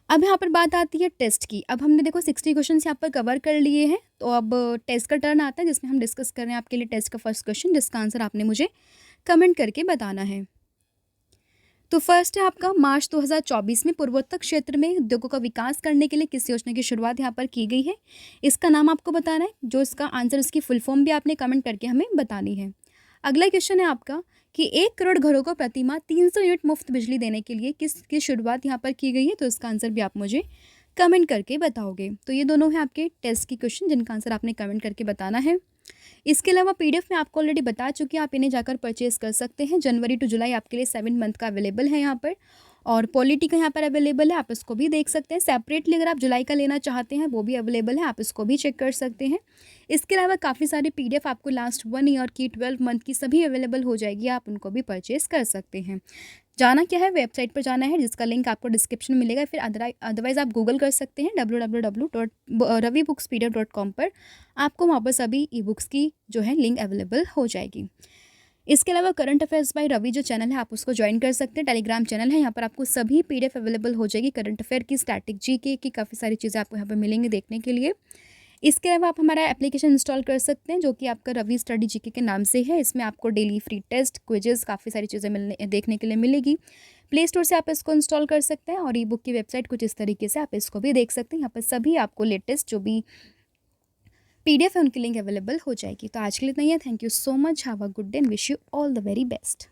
अब यहाँ पर बात आती है टेस्ट की। अब हमने देखो 60 क्वेश्चन यहाँ पर कवर कर लिए हैं, तो अब टेस्ट का टर्न आता है जिसमें हम डिस्कस कर रहे हैं आपके लिए टेस्ट का फर्स्ट क्वेश्चन, जिसका आंसर आपने मुझे कमेंट करके बताना है। तो फर्स्ट है आपका, मार्च 2024 में पूर्वोत्तर क्षेत्र में उद्योगों का विकास करने के लिए किस योजना की शुरुआत यहाँ पर की गई है? इसका नाम आपको बताना है, जो इसका आंसर, इसकी फुल फॉर्म भी आपने कमेंट करके हमें बतानी है। अगला क्वेश्चन है आपका कि 1 करोड़ घरों को प्रतिमाह 300 यूनिट मुफ्त बिजली देने के लिए किसकी शुरुआत यहाँ पर की गई है? तो इसका आंसर भी आप मुझे कमेंट करके बताओगे। तो ये दोनों हैं आपके टेस्ट की क्वेश्चन जिनका आंसर आपने कमेंट करके बताना है। इसके अलावा पीडीएफ में आपको ऑलरेडी बता चुकी हूँ, आप इन्हें जाकर परचेज कर सकते हैं। जनवरी टू जुलाई आपके लिए 7 मंथ का अवेलेबल है यहाँ पर, और पॉलिटी का यहाँ पर अवेलेबल है, आप इसको भी देख सकते हैं। सेपरेटली अगर आप जुलाई का लेना चाहते हैं वो भी अवेलेबल है, आप इसको भी चेक कर सकते हैं। इसके अलावा काफ़ी सारी पीडीएफ आपको लास्ट 1 ईयर की, 12 मंथ की सभी अवेलेबल हो जाएगी, आप उनको भी परचेज कर सकते हैं। जाना क्या है, वेबसाइट पर जाना है जिसका लिंक आपको डिस्क्रिप्शन में मिलेगा, फिर अदरवाइज़ आप गूगल कर सकते हैं www.ravibooks.pdf.com पर, आपको वहाँ पर सभी ई बुक्स की जो है लिंक अवेलेबल हो जाएगी। इसके अलावा करंट अफेयर्स बाय रवि जो चैनल है आप उसको ज्वाइन कर सकते हैं, टेलीग्राम चैनल है, यहाँ पर आपको सभी पीडीएफ अवेलेबल हो जाएगी, करंट अफेयर की, स्टैटिक जीके की, काफ़ी सारी चीज़ें आपको यहाँ पर मिलेंगी देखने के लिए। इसके अलावा आप हमारा एप्लीकेशन इंस्टॉल कर सकते हैं जो कि आपका रवि स्टडी जीके के नाम से है। इसमें आपको डेली फ्री टेस्ट, क्विजेस, काफ़ी सारी चीज़ें देखने के लिए मिलेगी। प्ले स्टोर से आप इसको इंस्टॉल कर सकते हैं, और ई बुक की वेबसाइट कुछ इस तरीके से आप इसको भी देख सकते हैं। यहाँ पर सभी आपको लेटेस्ट जो भी पीडीएफ है उनकी लिंक अवेलेबल हो जाएगी। तो आज के लिए इतना ही है। Thank you so much, have a good day and wish you all the very best.